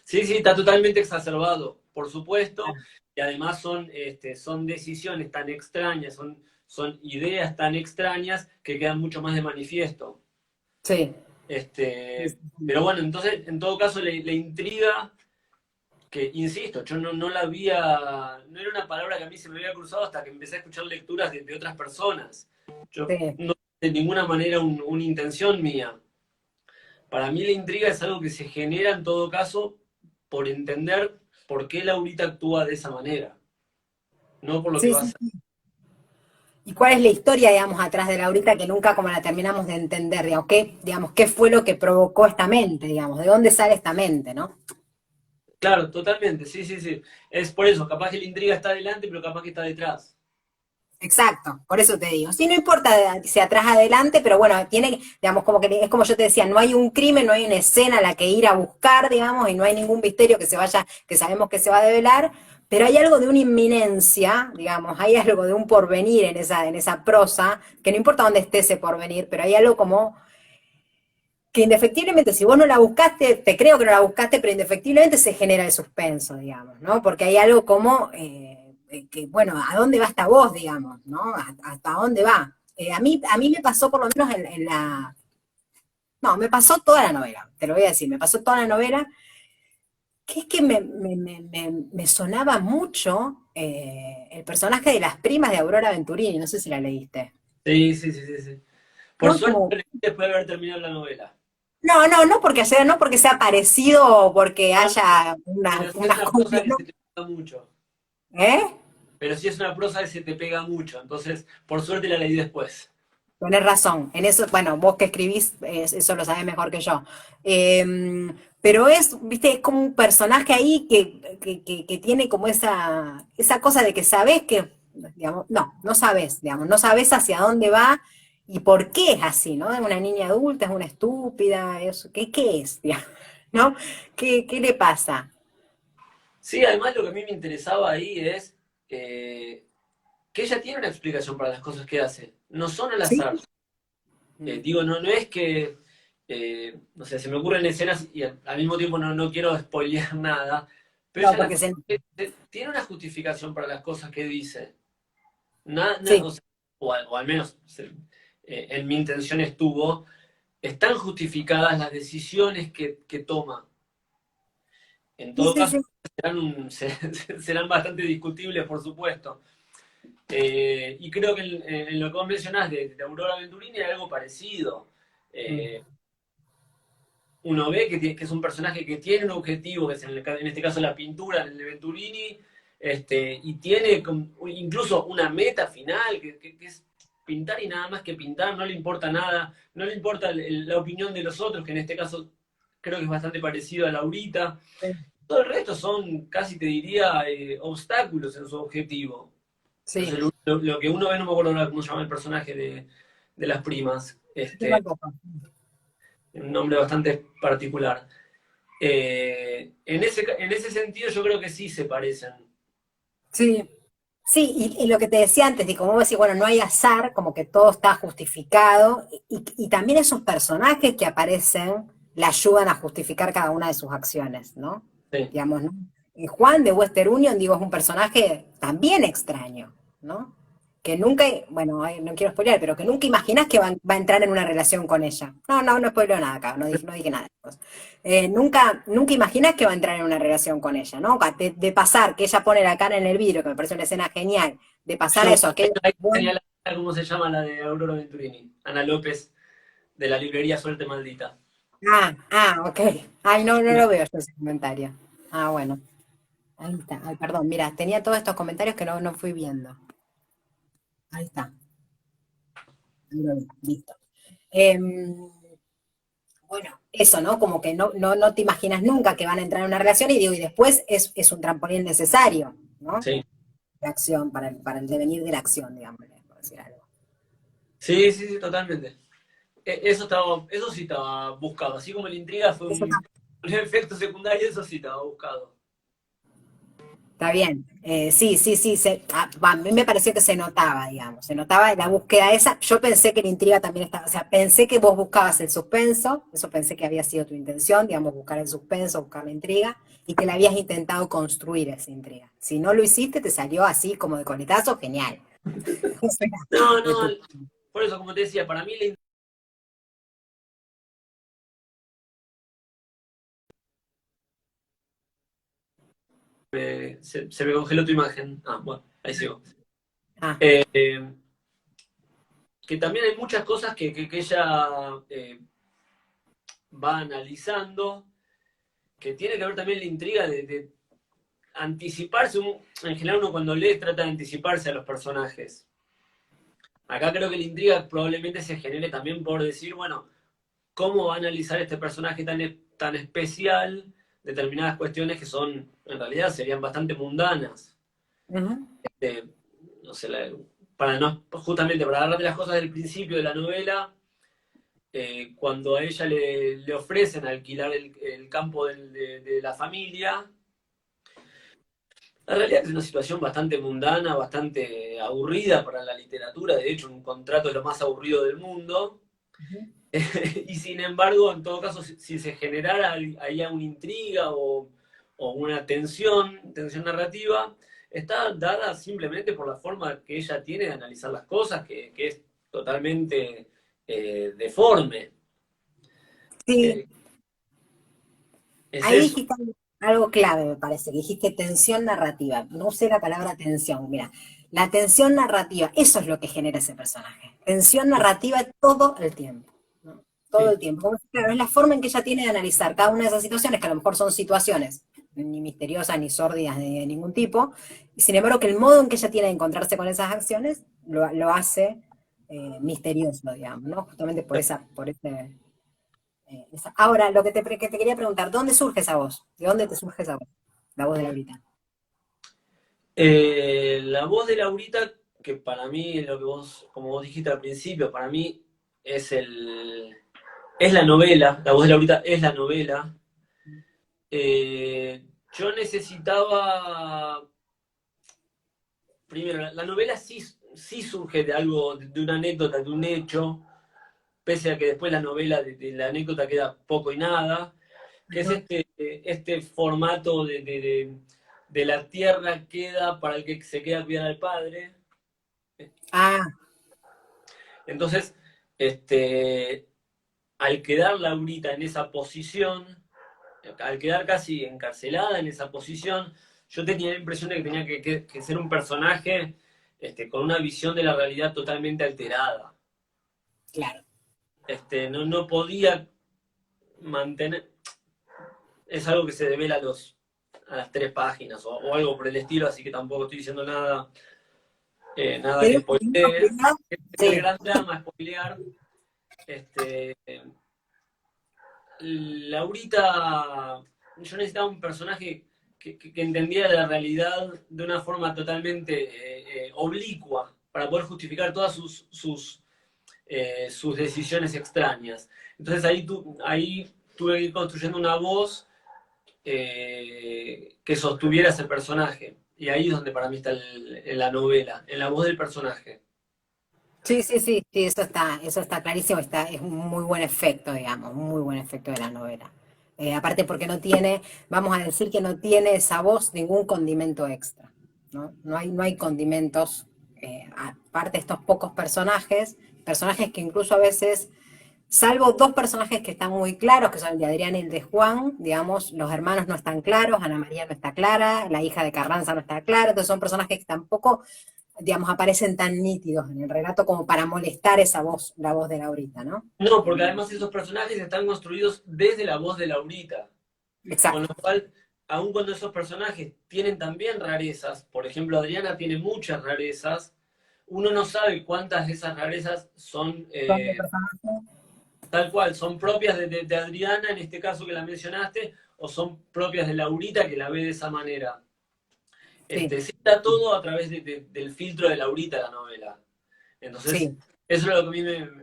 Sí, sí, está totalmente exacerbado, por supuesto, y además son decisiones tan extrañas, son ideas tan extrañas que quedan mucho más de manifiesto. Sí. Sí, Este, sí, sí. pero bueno, entonces, en todo caso, la intriga, que insisto, yo no la había, no era una palabra que a mí se me había cruzado hasta que empecé a escuchar lecturas de otras personas. Yo Sí. no de ninguna manera una intención mía. Para mí la intriga es algo que se genera en todo caso por entender por qué Laurita actúa de esa manera, no por lo que Sí, va a sí. hacer. ¿Y cuál es la historia, digamos, atrás de Laurita que nunca como la terminamos de entender? Digamos, qué fue lo que provocó esta mente, digamos, de dónde sale esta mente, ¿no? Claro, totalmente, sí, sí, sí. Es por eso, capaz que la intriga está adelante, pero capaz que está detrás. Exacto, por eso te digo. Sí, no importa si atrás adelante, pero bueno, tiene, digamos, como que es como yo te decía, no hay un crimen, no hay una escena a la que ir a buscar, digamos, y no hay ningún misterio que se vaya, que sabemos que se va a develar, pero hay algo de una inminencia, digamos, hay algo de un porvenir en esa prosa, que no importa dónde esté ese porvenir, pero hay algo como, que indefectiblemente, si vos no la buscaste, te creo que no la buscaste, pero indefectiblemente se genera el suspenso, digamos, ¿no? Porque hay algo como, que, bueno, ¿a dónde va esta voz, digamos, ¿no? ¿Hasta dónde va? A mí me pasó por lo menos en la... No, me pasó toda la novela, te lo voy a decir, me pasó toda la novela, que es que me sonaba mucho el personaje de las primas de Aurora Venturini, no sé si la leíste, Sí, sí, sí, sí, sí. Por ¿no? suerte, Como, lo leí después de haber terminado la novela. no porque sea parecido o porque No, haya pero sí es unas una prosa que no, se te pega mucho. ¿eh? Pero sí es una prosa que se te pega mucho. Entonces, por suerte la leí después. Tenés razón, en eso, bueno, vos que escribís, eso lo sabés mejor que yo. Pero viste, es como un personaje ahí que tiene como esa cosa de que sabés que, digamos, no sabés, digamos, no sabés hacia dónde va y por qué es así, ¿no? Es una niña adulta, es una estúpida, ¿qué es, digamos, ¿no? ¿Qué le pasa? Sí, además lo que a mí me interesaba ahí es que ella tiene una explicación para las cosas que hace. No son al ¿Sí? azar. Mm. Digo, no es que, no sé, se me ocurren escenas y al mismo tiempo no quiero spoilear nada, pero No, ella porque tiene una justificación para las cosas que dice. sí, O sea, o al menos en mi intención estuvo, están justificadas las decisiones que toma. En sí, todo sí, caso, sí. serán bastante discutibles, por supuesto. Y creo que en lo que vos mencionás de Aurora Venturini hay algo parecido. Mm. Eh, Uno ve que es un personaje que tiene un objetivo, que es en este caso la pintura, el de Venturini, y tiene incluso una meta final, que es pintar y nada más que pintar, no le importa nada, no le importa la opinión de los otros, que en este caso creo que es bastante parecido a Laurita. Todo el resto son, casi te diría, obstáculos en su objetivo. Sí, Entonces, lo que uno ve, no me acuerdo ahora cómo se llama el personaje de las primas, yo tampoco. un nombre bastante particular. En ese sentido, yo creo que sí se parecen. Sí, sí, y lo que te decía antes, de como vos decís, bueno, no hay azar, como que todo está justificado, y también esos personajes que aparecen le ayudan a justificar cada una de sus acciones, ¿no? Sí. Digamos, ¿no? Y Juan de Western Union, digo, es un personaje también extraño, ¿no? Que nunca, bueno, ay, no quiero spoilear, pero que nunca imaginas que va a entrar en una relación con ella. No spoileo nada acá, no dije nada. Nunca imaginas que va a entrar en una relación con ella, ¿no? De pasar, que ella pone la cara en el vidrio, que me parece una escena genial, de pasar a Yo eso, a que hay que bueno, señalar cómo se llama la de Aurora Venturini. Ana López, de la librería Suerte Maldita. ok. Ay, no lo veo yo ese comentario. Ah, bueno, ahí está. Ay, perdón, mira, tenía todos estos comentarios que no fui viendo. Ahí está, ahí lo vi, listo. Em, bueno, eso, ¿no? Como que no te imaginas nunca que van a entrar en una relación y digo, y después es un trampolín necesario, ¿no? Sí. La acción, para el devenir de la acción, digamos, por decir algo. Sí, sí, sí, totalmente. Eso sí estaba buscado. Así como la intriga fue Eso un efecto secundario, eso sí estaba buscado. está bien. Sí, sí, sí. A mí me pareció que se notaba, digamos. Se notaba en la búsqueda esa. Yo pensé que la intriga también estaba. O sea, pensé que vos buscabas el suspenso. Eso pensé que había sido tu intención, digamos, buscar el suspenso, buscar la intriga. Y que la habías intentado construir esa intriga. Si no lo hiciste, te salió así como de coletazo, genial. O sea, No, estu- no, por eso, como te decía, para mí la se me congeló tu imagen. Ah, bueno, ahí sigo. ah, Eh, que también hay muchas cosas que ella va analizando, que tiene que ver también la intriga de anticiparse. En general uno cuando lee trata de anticiparse a los personajes. Acá creo que la intriga probablemente se genere también por decir, bueno, ¿cómo va a analizar este personaje tan especial determinadas cuestiones que son, en realidad, serían bastante mundanas? ujú, Este, no sé, justamente para agarrarte las cosas del principio de la novela, cuando a ella le ofrecen alquilar el campo de la familia, la realidad es una situación bastante mundana, bastante aburrida para la literatura, de hecho un contrato es lo más aburrido del mundo, Ujú. Y sin embargo, en todo caso, si se generara ahí una intriga o una tensión narrativa, está dada simplemente por la forma que ella tiene de analizar las cosas, que es totalmente deforme. Sí, Eh, es ahí eso. dijiste algo clave, me parece, que dijiste tensión narrativa. No usé la palabra tensión, mira. La tensión narrativa, eso es lo que genera ese personaje. Tensión narrativa todo el tiempo, ¿no? Todo Sí. el tiempo. Claro, es la forma en que ella tiene de analizar cada una de esas situaciones, que a lo mejor son situaciones ni misteriosas, ni sórdidas, ni de ningún tipo. Y sin embargo, que el modo en que ella tiene de encontrarse con esas acciones lo hace misterioso, digamos, ¿no? Justamente por ese, ahora, lo que te quería preguntar, ¿dónde surge esa voz? ¿De dónde te surge esa voz? La voz de Laurita. La voz de Laurita, que para mí, lo que vos, como vos dijiste al principio, para mí es es la novela, la voz de Laurita es la novela. Yo necesitaba, primero, la novela sí surge de algo, de una anécdota, de un hecho, pese a que después la novela de la anécdota queda poco y nada, que es este formato de la tierra queda para el que se queda a cuidar al padre. Ah, Entonces, al quedar Laurita en esa posición, al quedar casi encarcelada en esa posición, yo tenía la impresión de que tenía que ser un personaje con una visión de la realidad totalmente alterada. claro. No podía mantener, es algo que se devela a las 3 páginas o algo por el estilo, así que tampoco estoy diciendo nada que ¿Te digo spoilee. prioridad? El Sí. gran drama es spoilear. Este, Laurita, yo necesitaba un personaje que entendiera la realidad de una forma totalmente oblicua para poder justificar todas sus decisiones extrañas. Entonces ahí tuve que ir construyendo una voz que sostuviera ese personaje. Y ahí es donde para mí está en la novela, en la voz del personaje. Sí, sí, sí, sí, eso está clarísimo, es un muy buen efecto, digamos, un muy buen efecto de la novela. Aparte porque no tiene, vamos a decir que no tiene esa voz ningún condimento extra, ¿no? No hay condimentos, aparte de estos pocos personajes, personajes que incluso a veces, salvo dos personajes que están muy claros, que son el de Adrián y el de Juan, digamos, los hermanos no están claros, Ana María no está clara, la hija de Carranza no está clara, entonces son personajes que tampoco digamos, aparecen tan nítidos en el relato como para molestar esa voz, la voz de Laurita, ¿no? No, porque además esos personajes están construidos desde la voz de Laurita. Con lo Exacto. cual, aun cuando esos personajes tienen también rarezas, por ejemplo, Adriana tiene muchas rarezas, uno no sabe cuántas de esas rarezas son Son de personajes. tal cual, son propias de Adriana, en este caso que la mencionaste, o son propias de Laurita que la ve de esa manera. Sí, Sí, está todo a través del filtro de Laurita la novela. Entonces, sí. eso es lo que a mí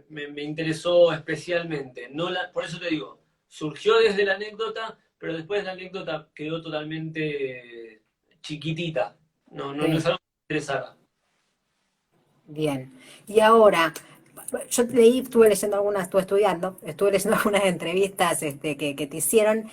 me interesó especialmente. Por eso te digo, surgió desde la anécdota, pero después la anécdota quedó totalmente chiquitita. No es Sí, algo que me interesara. bien. Y ahora, yo leí, estuve leyendo algunas, estuve estudiando, estuve leyendo algunas entrevistas que te hicieron,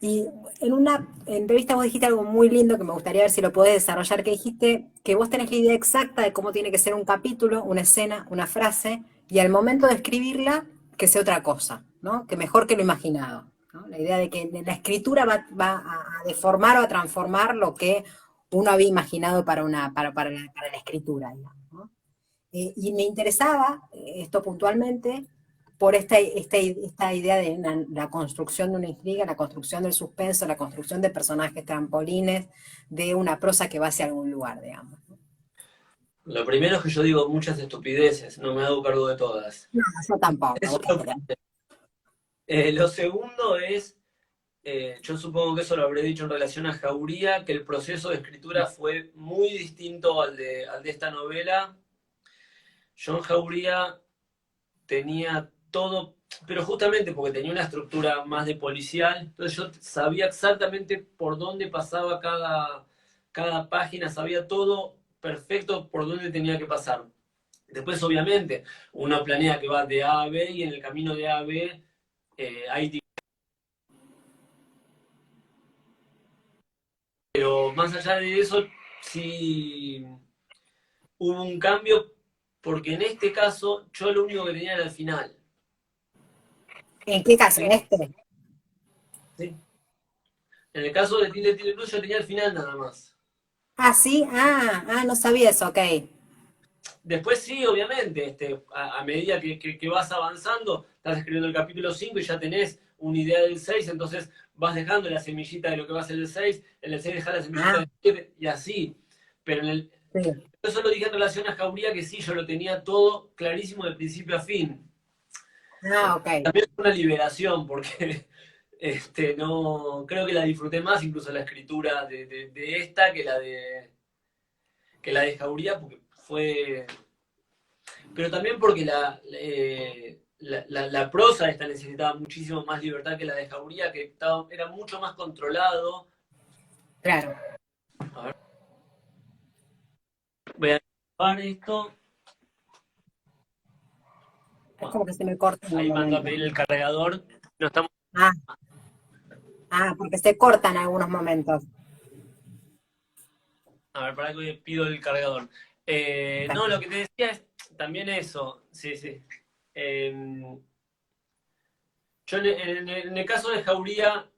y en una entrevista vos dijiste algo muy lindo que me gustaría ver si lo podés desarrollar, que dijiste que vos tenés la idea exacta de cómo tiene que ser un capítulo, una escena, una frase, y al momento de escribirla, que sea otra cosa, ¿no? Que mejor que lo imaginado, ¿no? La idea de que la escritura va a deformar o a transformar lo que uno había imaginado para la escritura, digamos, ¿no? Y me interesaba esto puntualmente por esta idea de la construcción de una intriga, la construcción del suspenso, la construcción de personajes trampolines, de una prosa que va hacia algún lugar, digamos. Lo primero es que yo digo muchas estupideces, no me hago cargo de todas. No, yo tampoco, Eso vos es qué lo querés. lo segundo es, yo supongo que eso lo habré dicho en relación a Jauría, que el proceso de escritura fue muy distinto al de esta novela. John Jauría tenía todo, pero justamente porque tenía una estructura más de policial, entonces yo sabía exactamente por dónde pasaba cada página, sabía todo perfecto por dónde tenía que pasar. Después, obviamente, uno planea que va de A a B y en el camino de A a B hay... Pero más allá de eso, sí hubo un cambio, porque en este caso yo lo único que tenía era el final. ¿En qué caso? ¿En este? ¿Sí? En el caso de Tilde Tilde Plus yo tenía el final nada más. Ah, sí, no sabía eso, ok. Después sí, obviamente, a medida que vas avanzando, estás escribiendo el capítulo 5 y ya tenés una idea del 6, entonces vas dejando la semillita de lo que va a ser el 6, en el 6 dejás la semillita Ah, del 7 y así. Pero sí. yo solo dije en relación a Jauría que sí, yo lo tenía todo clarísimo de principio a fin. Ah, ok. También fue una liberación porque no, creo que la disfruté más incluso la escritura de esta que la de Jauría, porque fue... Pero también porque la prosa de esta necesitaba muchísimo más libertad que la de Jauría, que era mucho más controlado. Claro. A ver, voy a grabar esto. Es Bueno, como que se me corta en un ahí mando a momento. pedir el cargador. No estamos... Ah, porque se corta en algunos momentos. A ver, para que pido el cargador. No, lo que te decía es también eso. Sí, sí. Eh, yo en el caso de Jauría,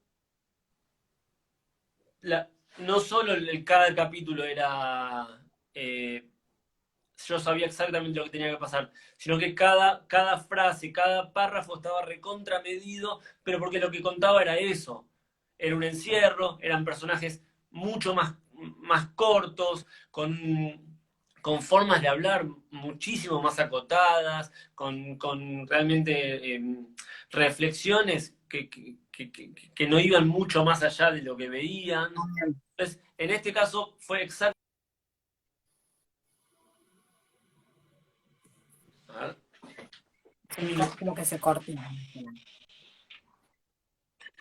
no solo cada capítulo era... yo sabía exactamente lo que tenía que pasar, sino que cada frase, cada párrafo estaba recontramedido, pero porque lo que contaba era eso. Era un encierro, eran personajes mucho más cortos, con formas de hablar muchísimo más acotadas, con realmente reflexiones que no iban mucho más allá de lo que veían. Entonces, en este caso fue exacto. Sí, como que se corta.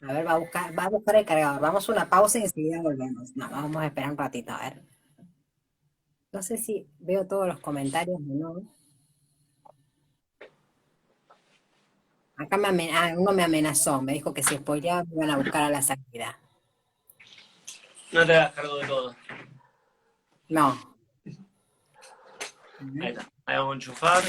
A ver, va a buscar el cargador. Vamos a una pausa y enseguida volvemos. No, vamos a esperar un ratito, a ver. No sé si veo todos los comentarios o no. Acá uno me amenazó, me dijo que si spoileaba me iban a buscar a la salida. No te hagas cargo de todo. No. Ahí está. Ahí vamos a enchufar.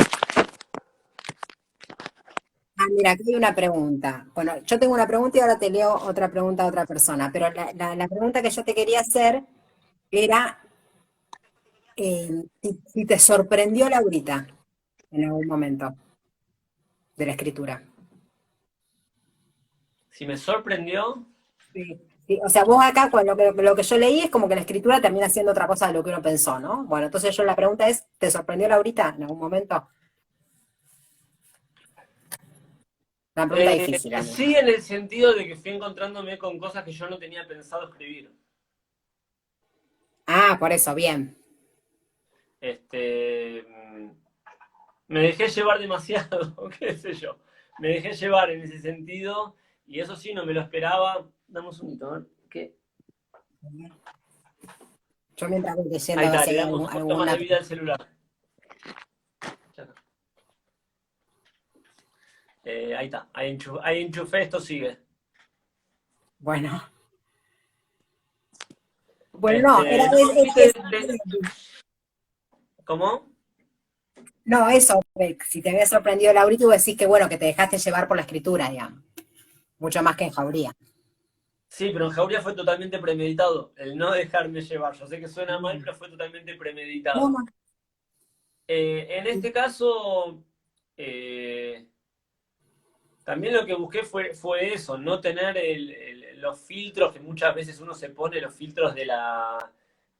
Mira, aquí hay una pregunta. Bueno, yo tengo una pregunta y ahora te leo otra pregunta a otra persona, pero la pregunta que yo te quería hacer era si te sorprendió Laurita en algún momento de la escritura. Si me sorprendió, Sí. Sí, o sea, vos acá, lo que yo leí es como que la escritura termina siendo otra cosa de lo que uno pensó, ¿no? Bueno, entonces la pregunta es, ¿te sorprendió Laurita en algún momento? Una pregunta difícil, amigo. sí en el sentido de que fui encontrándome con cosas que yo no tenía pensado escribir. Por eso, bien. Este, me dejé llevar demasiado, qué sé yo. Me dejé llevar en ese sentido y eso sí, no me lo esperaba. Dame un segundito, a ver, ¿qué? Yo mientras voy Ahí leyendo a ver está, si le hay damos un poquito más alguna... de vida al celular. Ya está. Ahí está, ahí enchufé, esto sigue. Bueno, bueno, no, No, viste, ¿cómo? no, eso, si te había sorprendido Laurita, vos decís que bueno, que te dejaste llevar por la escritura, digamos. Mucho más que en Jauría. Sí, pero en Jauría fue totalmente premeditado, el no dejarme llevar. Yo sé que suena mal, pero fue totalmente No, premeditado. no. En este caso, eh, también lo que busqué fue eso, no tener los filtros que muchas veces uno se pone, los filtros de la...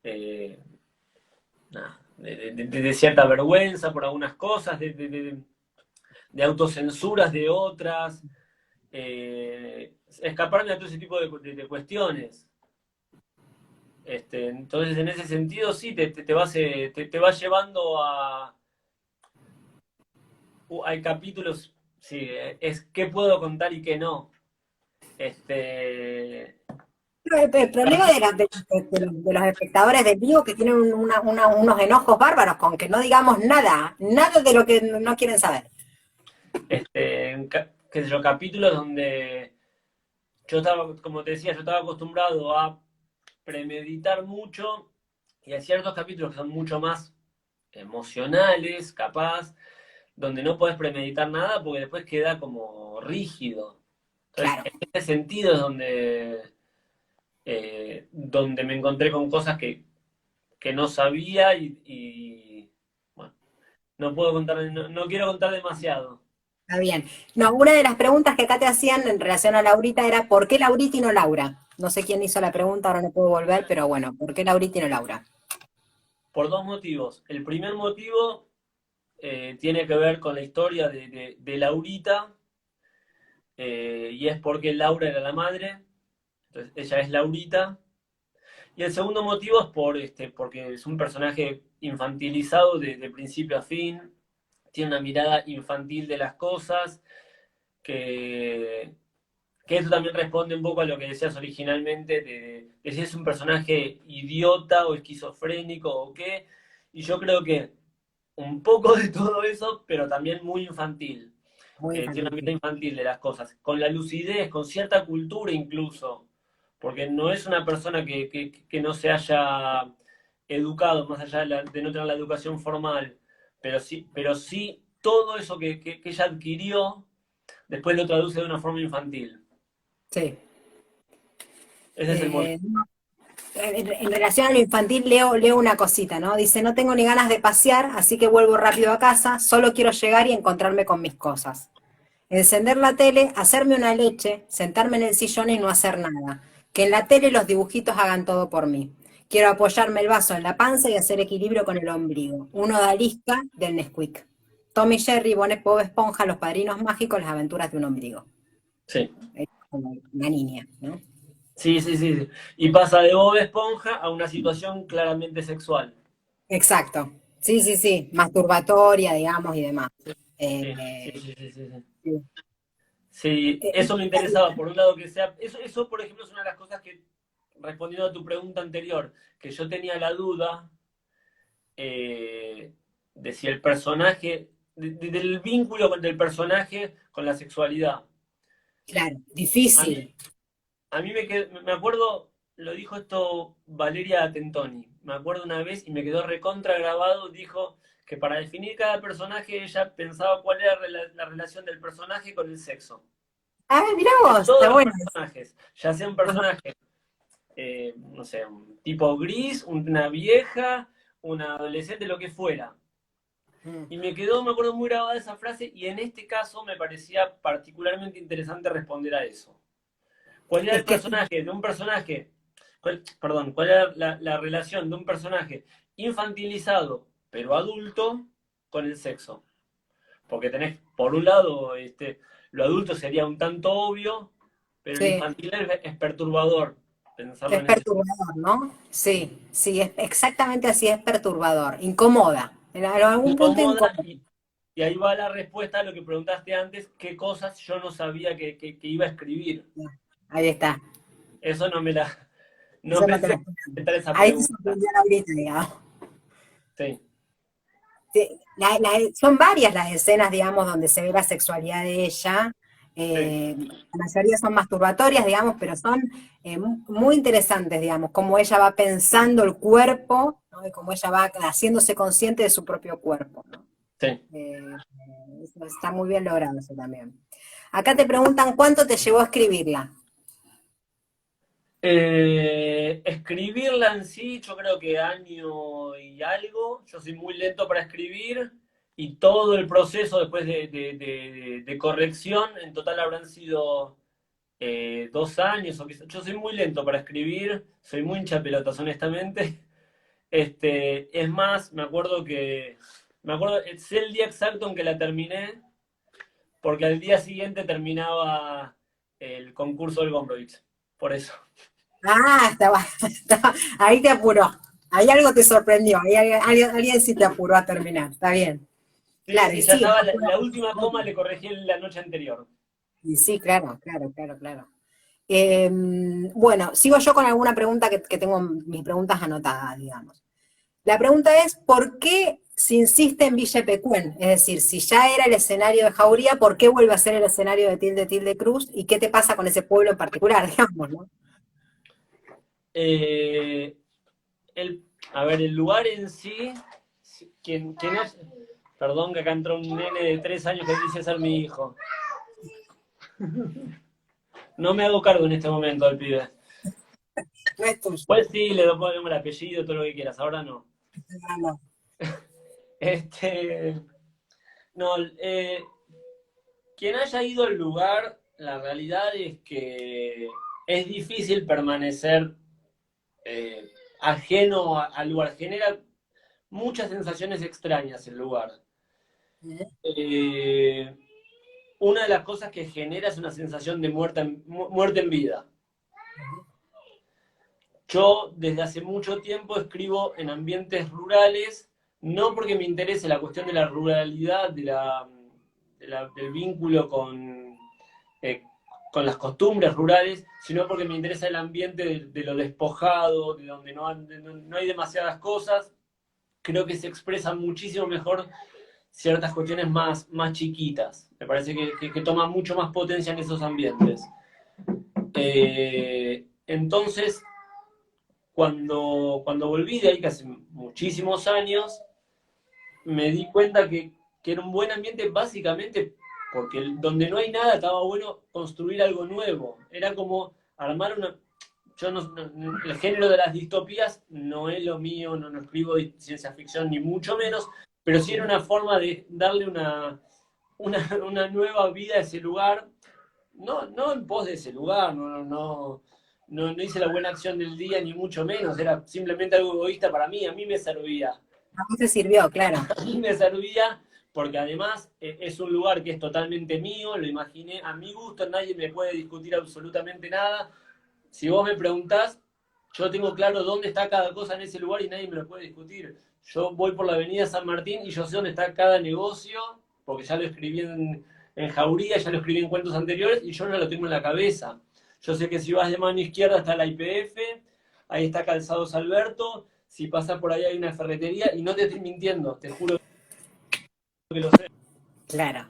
eh, nada, de cierta vergüenza por algunas cosas, de autocensuras de otras, escaparme a todo ese tipo de cuestiones. Entonces, en ese sentido, sí, te vas llevando hay capítulos, sí, es qué puedo contar y qué no. Este, El problema de los espectadores de vivo que tienen unos enojos bárbaros con que no digamos nada, nada de lo que no quieren saber. Qué sé yo, capítulos donde yo estaba, como te decía, yo estaba acostumbrado a premeditar mucho y hay ciertos capítulos que son mucho más emocionales, capaz, donde no podés premeditar nada porque después queda como rígido. Entonces, Claro. en ese sentido es donde me encontré con cosas que no sabía bueno, no puedo contar, no quiero contar demasiado. Está bien. No, una de las preguntas que acá te hacían en relación a Laurita era ¿por qué Laurita y no Laura? No sé quién hizo la pregunta, ahora no puedo volver, pero bueno, ¿por qué Laurita y no Laura? Por dos motivos. El primer motivo tiene que ver con la historia de Laurita, y es porque Laura era la madre, entonces ella es Laurita. Y el segundo motivo es porque es un personaje infantilizado de principio a fin, tiene una mirada infantil de las cosas, que, que eso también responde un poco a lo que decías originalmente, de si es un personaje idiota o esquizofrénico o qué. Y yo creo que un poco de todo eso, pero también muy infantil. Muy Tiene una mirada infantil. infantil de las cosas, con la lucidez, con cierta cultura incluso, porque no es una persona que no se haya educado, más allá de no tener la educación formal, pero sí todo eso que ella adquirió, después lo traduce de una forma infantil. Sí. Ese es el motivo. No, en relación a lo infantil, leo una cosita, ¿no? Dice, no tengo ni ganas de pasear, así que vuelvo rápido a casa, solo quiero llegar y encontrarme con mis cosas. Encender la tele, hacerme una leche, sentarme en el sillón y no hacer nada. Que en la tele los dibujitos hagan todo por mí. Quiero apoyarme el vaso en la panza y hacer equilibrio con el ombligo. Uno de Arisca del Nesquik. Tommy Jerry, Bob Esponja, Los Padrinos Mágicos, Las Aventuras de un Ombligo. Sí. Es como una niña, ¿no? Sí, sí, sí, sí. Y pasa de Bob Esponja a una situación claramente sexual. Exacto. Sí, sí, sí. Masturbatoria, digamos, y demás. Sí, sí, Eh, sí, sí, sí, sí. sí. Sí, eso me interesaba, por un lado que sea, eso por ejemplo es una de las cosas que, respondiendo a tu pregunta anterior, que yo tenía la duda de si el personaje, del vínculo entre el personaje con la sexualidad. Claro, A mí, difícil. me acuerdo, lo dijo esto Valeria Tentoni, me acuerdo una vez y me quedó recontra grabado, dijo que para definir cada personaje ella pensaba cuál era la relación del personaje con el sexo. Ah, mirá De vos, todos está los bueno. personajes, ya sea un Ajá. personaje, no sé, un tipo gris, una vieja, una adolescente, lo que fuera. Mm. Y me quedó, me acuerdo muy grabada esa frase, y en este caso me parecía particularmente interesante responder a eso. ¿Cuál era Es el que personaje de un personaje, perdón, cuál era la relación de un personaje infantilizado, pero adulto, con el sexo? Porque tenés, por un lado, lo adulto sería un tanto obvio, pero lo sí, infantil es perturbador pensarlo es en ese sentido. perturbador, ¿no? Sí, sí, es exactamente así, es perturbador, incomoda. En algún punto Incomoda incomoda. y ahí va la respuesta a lo que preguntaste antes, qué cosas yo no sabía que iba a escribir. Ahí está. Eso no Eso no te pensé lo en esperaba. contestar esa Ahí te pregunta. sorprendió ahorita, digamos. Sí, Sí, son varias las escenas, digamos, donde se ve la sexualidad de ella. sí. La mayoría son masturbatorias, digamos, pero son muy interesantes, digamos, cómo ella va pensando el cuerpo, ¿no? Y cómo ella va haciéndose consciente de su propio cuerpo, ¿no? Sí. Eh, Eso está muy bien logrado eso también. Acá te preguntan cuánto te llevó a escribirla. Escribirla en sí, yo creo que año y algo. Yo soy muy lento para escribir y todo el proceso después de corrección, en total habrán sido 2 años. Yo soy muy lento para escribir, soy muy hincha pelotas, honestamente. Es más, sé el día exacto en que la terminé, porque al día siguiente terminaba el concurso del Gombrowicz. Por eso. Ah, ahí te apuró. Ahí algo te sorprendió. Ahí alguien sí te apuró a terminar. Está bien. Sí, Claro, y sí, ya sí, estaba la última coma le corregí la noche anterior. y sí, claro, claro, claro, claro. Bueno, sigo yo con alguna pregunta que tengo mis preguntas anotadas, digamos. La pregunta es, ¿por qué se insiste en Villa Pecuén? Es decir, si ya era el escenario de Jauría, ¿por qué vuelve a ser el escenario de Tilde Cruz? ¿Y qué te pasa con ese pueblo en particular, digamos, ¿no? Eh, el, a ver, el lugar en sí, que no, perdón que acá entró un nene de 3 años que dice ser mi hijo. No me hago cargo en este momento del pibe. No es tuyo. Pues sí, le doy el apellido, todo lo que quieras, ahora no. No, no. Este, no, quien haya ido al lugar, la realidad es que es difícil permanecer eh, ajeno al lugar. Genera muchas sensaciones extrañas el lugar. Eh, una de las cosas que genera es una sensación de muerte en vida. Yo desde hace mucho tiempo escribo en ambientes rurales, no porque me interese la cuestión de la ruralidad, del vínculo eh, con las costumbres rurales, sino porque me interesa el ambiente de lo despojado, de donde no hay demasiadas cosas. Creo que se expresan muchísimo mejor ciertas cuestiones más chiquitas. Me parece que toma mucho más potencia en esos ambientes. Entonces, cuando volví de ahí, que hace muchísimos años, me di cuenta que era un buen ambiente básicamente porque donde no hay nada estaba bueno construir algo nuevo. Era como armar una... Yo el género de las distopías no es lo mío, no escribo ciencia ficción ni mucho menos, pero sí era una forma de darle una nueva vida a ese lugar, no en pos de ese lugar, no hice la buena acción del día ni mucho menos, era simplemente algo egoísta para mí, a mí me servía. A vos te sirvió, claro. A mí me servía porque además es un lugar que es totalmente mío, lo imaginé a mi gusto, nadie me puede discutir absolutamente nada. Si vos me preguntás, yo tengo claro dónde está cada cosa en ese lugar y nadie me lo puede discutir. Yo voy por la avenida San Martín y yo sé dónde está cada negocio, porque ya lo escribí en Jauría, ya lo escribí en cuentos anteriores y yo no lo tengo en la cabeza. Yo sé que si vas de mano izquierda está la IPF, ahí está Calzados Alberto, si pasas por ahí hay una ferretería y no te estoy mintiendo, te juro que lo sé. Claro.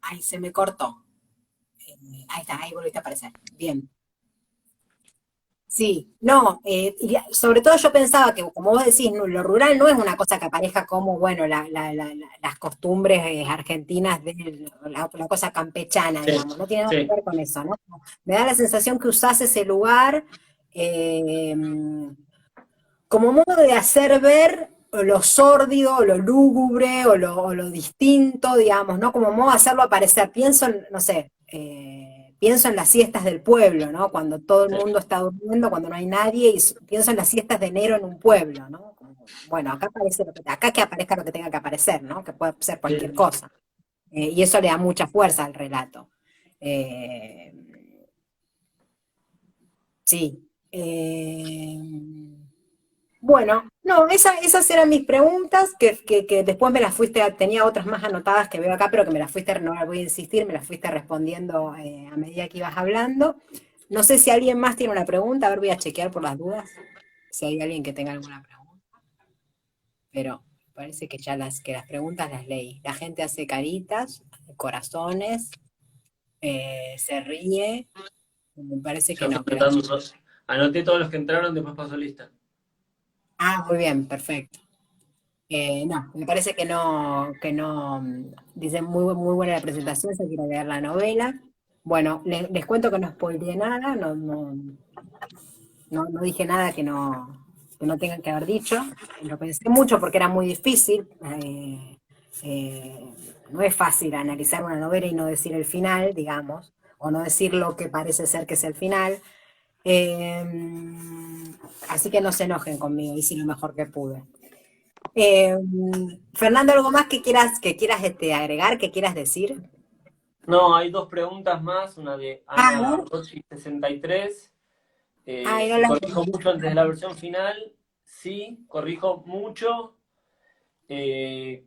Ay, se me cortó. Ahí está, ahí volviste a aparecer. Bien. Sí, no, sobre todo yo pensaba que, como vos decís, lo rural no es una cosa que aparezca como, bueno, las costumbres argentinas, la cosa campechana, Sí, digamos, no tiene nada que sí, ver con eso, ¿no? Me da la sensación que usás ese lugar eh, como modo de hacer ver lo sórdido, o lo lúgubre, o lo distinto, digamos, ¿no? Como modo de hacerlo aparecer. Pienso en, no sé, pienso en las siestas del pueblo, ¿no? Cuando todo el sí, mundo está durmiendo, cuando no hay nadie, y pienso en las siestas de enero en un pueblo, ¿no? Como, bueno, acá aparece acá que aparezca lo que tenga que aparecer, ¿no? Que puede ser cualquier sí. cosa. Y eso le da mucha fuerza al relato. Eh, sí. Bueno, no, esas eran mis preguntas, que después me las fuiste, tenía otras más anotadas que veo acá, pero que me las fuiste, no las voy a insistir, me las fuiste respondiendo a medida que ibas hablando. No sé si alguien más tiene una pregunta, a ver, voy a chequear por las dudas, si hay alguien que tenga alguna pregunta, pero parece que ya que las preguntas las leí. La gente hace caritas, corazones, se ríe, me parece que Yo fui no, que las... anotando todos. Anoté todos los que entraron, después paso lista. Ah, muy bien, perfecto. No, me parece que no, dice muy buena la presentación, se quiere leer la novela. Bueno, les cuento que no spoileé nada, no dije nada que no tengan que haber dicho. Lo pensé mucho porque era muy difícil. Eh, no es fácil analizar una novela y no decir el final, digamos, o no decir lo que parece ser que es el final. Eh, así que no se enojen conmigo, hice lo mejor que pude. Eh, Fernando, ¿algo más que quieras agregar, que quieras decir? No, hay dos preguntas más, una de Ah, a Ana ver. Rossi 63. Ay, no Si las corrijo mucho antes de la versión final, sí, corrijo mucho. Eh,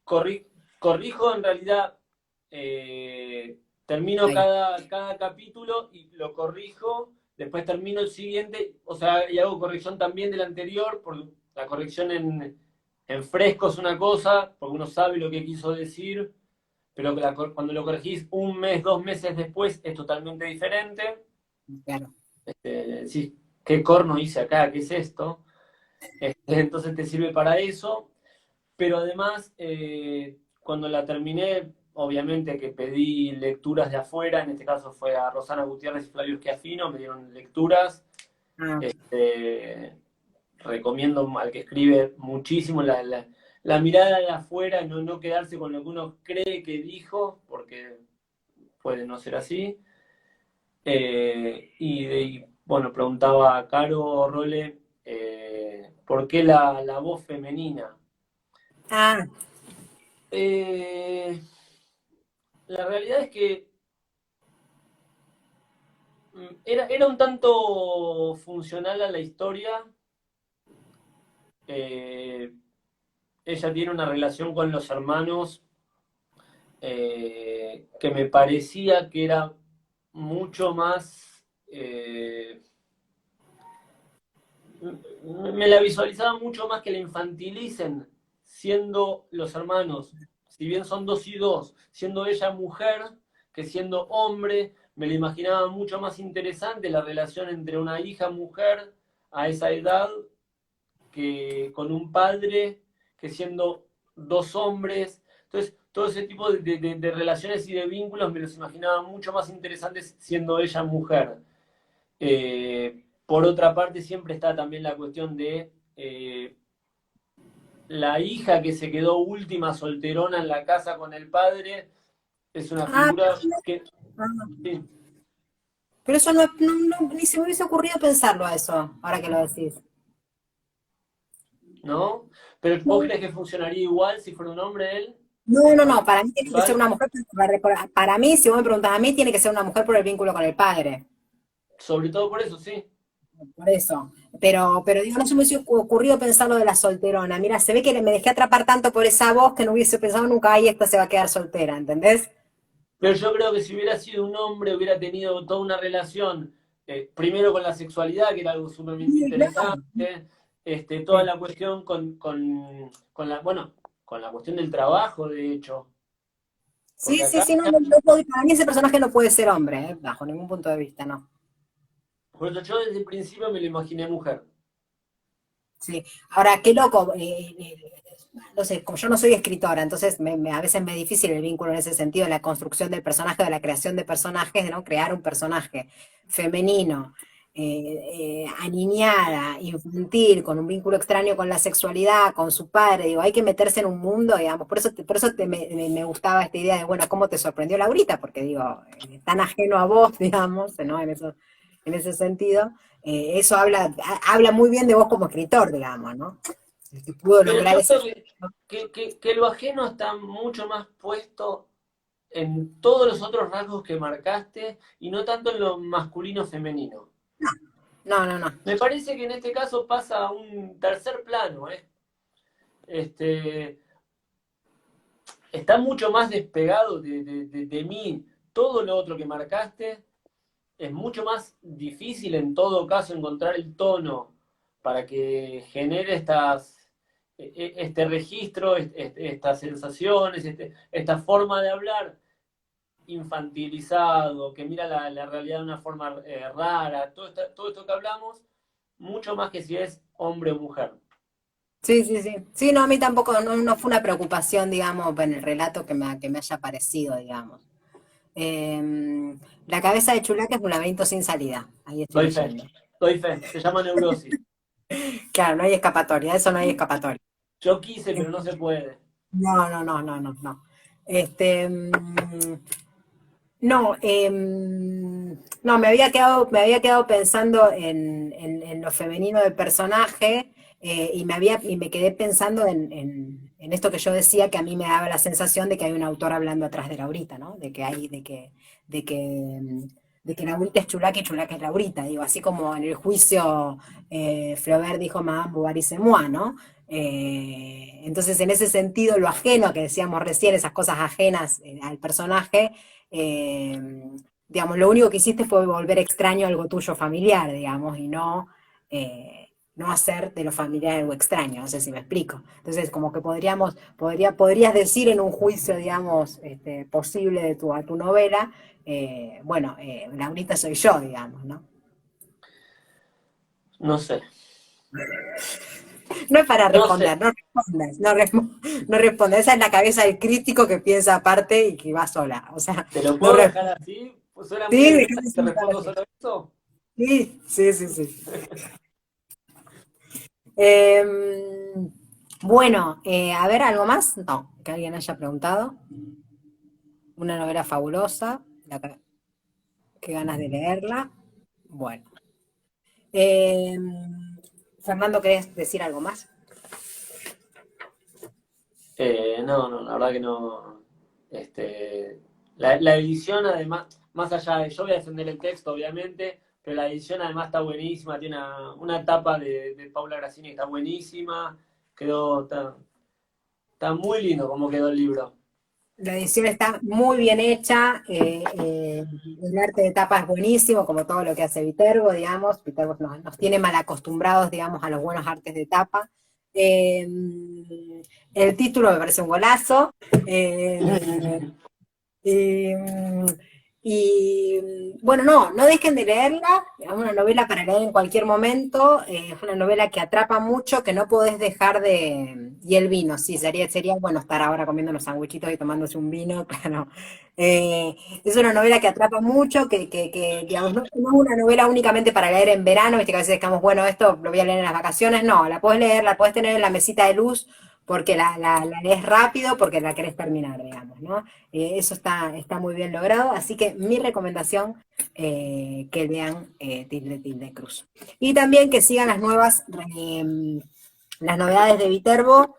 corrijo en realidad, termino Ahí. cada capítulo y lo corrijo, después termino el siguiente, o sea, y hago corrección también del anterior, porque la corrección en fresco es una cosa, porque uno sabe lo que quiso decir, pero cuando lo corregís un mes, 2 meses después es totalmente diferente. Claro. Sí, ¿qué corno hice acá? ¿Qué es esto? Entonces te sirve para eso, pero además, cuando la terminé, obviamente que pedí lecturas de afuera, en este caso fue a Rosana Gutiérrez y Flavio Schiaffino, me dieron lecturas. Ah, Este, recomiendo al que escribe muchísimo la mirada de afuera, no quedarse con lo que uno cree que dijo, porque puede no ser así. Bueno, preguntaba a Caro Role, ¿por qué la voz femenina? ah, Eh, la realidad es que era un tanto funcional a la historia. Eh, Ella tiene una relación con los hermanos, que me parecía que era mucho más... me la visualizaba mucho más que la infantilicen, siendo los hermanos, si bien son dos y dos, siendo ella mujer que siendo hombre, me la imaginaba mucho más interesante la relación entre una hija mujer a esa edad que con un padre que siendo dos hombres. Entonces, todo ese tipo de relaciones y de vínculos me los imaginaba mucho más interesantes siendo ella mujer. Por otra parte, siempre está también la cuestión de la hija que se quedó última solterona en la casa con el padre, es una ah, figura que, ah. sí, Pero eso ni se me hubiese ocurrido pensarlo a eso, ahora que lo decís. ¿no? Pero ¿vos No, crees que funcionaría igual si fuera un hombre él? no, para mí tiene que ser Igual, una mujer. Para mí, si vos me preguntás a mí, tiene que ser una mujer por el vínculo con el padre. sobre todo por eso, sí. Por eso. Pero digo, no se me hubiese ocurrido pensar lo de la solterona. Mira, se ve que me dejé atrapar tanto por esa voz que no hubiese pensado nunca, ay, esta se va a quedar soltera, ¿entendés? Pero yo creo que si hubiera sido un hombre, hubiera tenido toda una relación, primero con la sexualidad, que era algo sumamente Sí, claro. interesante, toda Sí, la cuestión bueno, con la cuestión del trabajo, de hecho. Porque sí, acá, sí, para mí ese personaje no puede ser hombre, bajo ningún punto de vista, no. por eso yo desde el principio me lo imaginé mujer. Sí. Ahora, qué loco, no sé, como yo no soy escritora, entonces a veces me es difícil el vínculo en ese sentido, de la construcción del personaje, de la creación de personajes, ¿no? Crear un personaje femenino, aniñada, infantil, con un vínculo extraño con la sexualidad, con su padre, digo, hay que meterse en un mundo, digamos, me gustaba esta idea de, bueno, ¿cómo te sorprendió Laurita? Porque digo, tan ajeno a vos, digamos, ¿no? En ese sentido, eso habla muy bien de vos como escritor, digamos, ¿no? El que pudo Pero lograr yo ese. creo que lo ajeno está mucho más puesto en todos los otros rasgos que marcaste y no tanto en lo masculino femenino. No, no, no. Me parece que en este caso pasa a un tercer plano, ¿eh? Este, Está mucho más despegado de mí. Todo lo otro que marcaste es mucho más difícil en todo caso encontrar el tono para que genere este registro, estas sensaciones, esta forma de hablar infantilizado, que mira la realidad de una forma rara, todo esto que hablamos, mucho más que si es hombre o mujer. Sí, sí, sí. Sí, no, a mí tampoco, no fue una preocupación, digamos, en el relato que me haya parecido, digamos. La cabeza de Chulaca es un laberinto sin salida. Ahí estoy Doy fe, leyendo. doy fe. Se llama neurosis. Claro, no hay escapatoria, eso no hay escapatoria. Yo quise, pero no se puede. No. Este, no, no, me había quedado pensando en lo femenino del personaje, y me quedé pensando en esto que yo decía, que a mí me daba la sensación de que hay un autor hablando atrás de Laurita, ¿no? De que, de que Laurita es Chulaca y Chulaca es Laurita, digo, así como en el juicio Flaubert dijo Madame Bovary c'est moi, ¿no? Entonces, en ese sentido, lo ajeno que decíamos recién, esas cosas ajenas al personaje, eh, digamos, lo único que hiciste fue volver extraño algo tuyo familiar, digamos, y no hacer de lo familiar algo extraño, no sé si me explico. Entonces, como que podrías decir en un juicio, digamos, posible de a tu novela, bueno, Laurita soy yo, digamos, ¿no? No sé, No es para no sé. responder, no respondas, no respondas. Esa es la cabeza del crítico que piensa aparte y que va sola. O sea, ¿Te lo no puedo dejar respondas. así? Pues suena muy Sí, egoísta déjame y te sin respondo saber. solo eso. Sí, sí, sí, sí. Bueno, a ver, ¿algo más? No, que alguien haya preguntado. Una novela fabulosa, qué ganas de leerla. Bueno. Fernando, ¿querés decir algo más? No, no, la verdad que no. La edición, además, más allá de. Yo voy a defender el texto, obviamente, pero la edición, además, está buenísima. Tiene una tapa de Paula Grassini que está buenísima. Está muy lindo como quedó el libro. La edición está muy bien hecha, el arte de tapa es buenísimo, como todo lo que hace Viterbo, digamos. Viterbo nos tiene mal acostumbrados, digamos, a los buenos artes de tapa. Eh, el título me parece un golazo. Eh, y, bueno, no dejen de leerla, es una novela para leer en cualquier momento, es una novela que atrapa mucho, que no podés dejar de... Y el vino, sí, sería bueno estar ahora comiendo unos sandwichitos y tomándose un vino, claro. Es una novela que atrapa mucho, digamos, no es una novela únicamente para leer en verano, viste que a veces digamos, bueno, esto lo voy a leer en las vacaciones, no, la podés leer, la podés tener en la mesita de luz, porque la lees rápido, porque la querés terminar, digamos, ¿no? Eso está muy bien logrado, así que mi recomendación, que lean Tilde Cruz. Y también que sigan las novedades de Viterbo,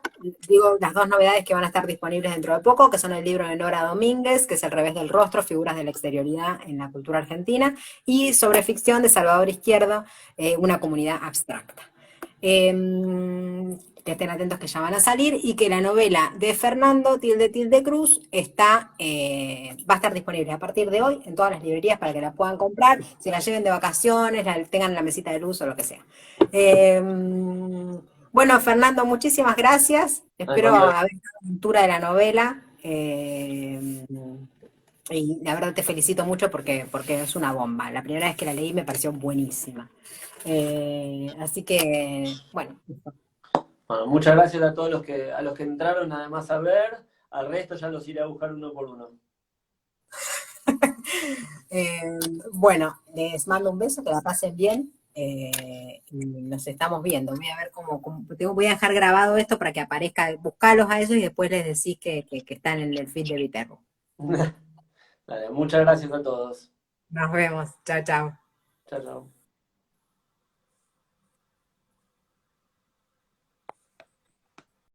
digo, las dos novedades que van a estar disponibles dentro de poco, que son el libro de Nora Domínguez, que es El revés del rostro, figuras de la exterioridad en la cultura argentina, y sobre ficción de Salvador Izquierdo, una comunidad abstracta. Que estén atentos que ya van a salir y que la novela de Fernando Tilde Cruz va a estar disponible a partir de hoy en todas las librerías para que la puedan comprar, se la lleven de vacaciones, la tengan en la mesita de luz o lo que sea. Eh, bueno, Fernando, muchísimas gracias. Al Espero contrario. haber dado aventura de la novela. Y la verdad te felicito mucho porque es una bomba. La primera vez que la leí me pareció buenísima. Así que, bueno, Bueno, muchas gracias a todos a los que entraron además a ver. Al resto ya los iré a buscar uno por uno. Eh, bueno, les mando un beso, que la pasen bien. Y nos estamos viendo. Voy a ver voy a dejar grabado esto para que aparezca, buscalos a ellos y después les decís que están en el feed de Viterbo. Dale, muchas gracias a todos. Nos vemos. Chao, chao. Chao, chao.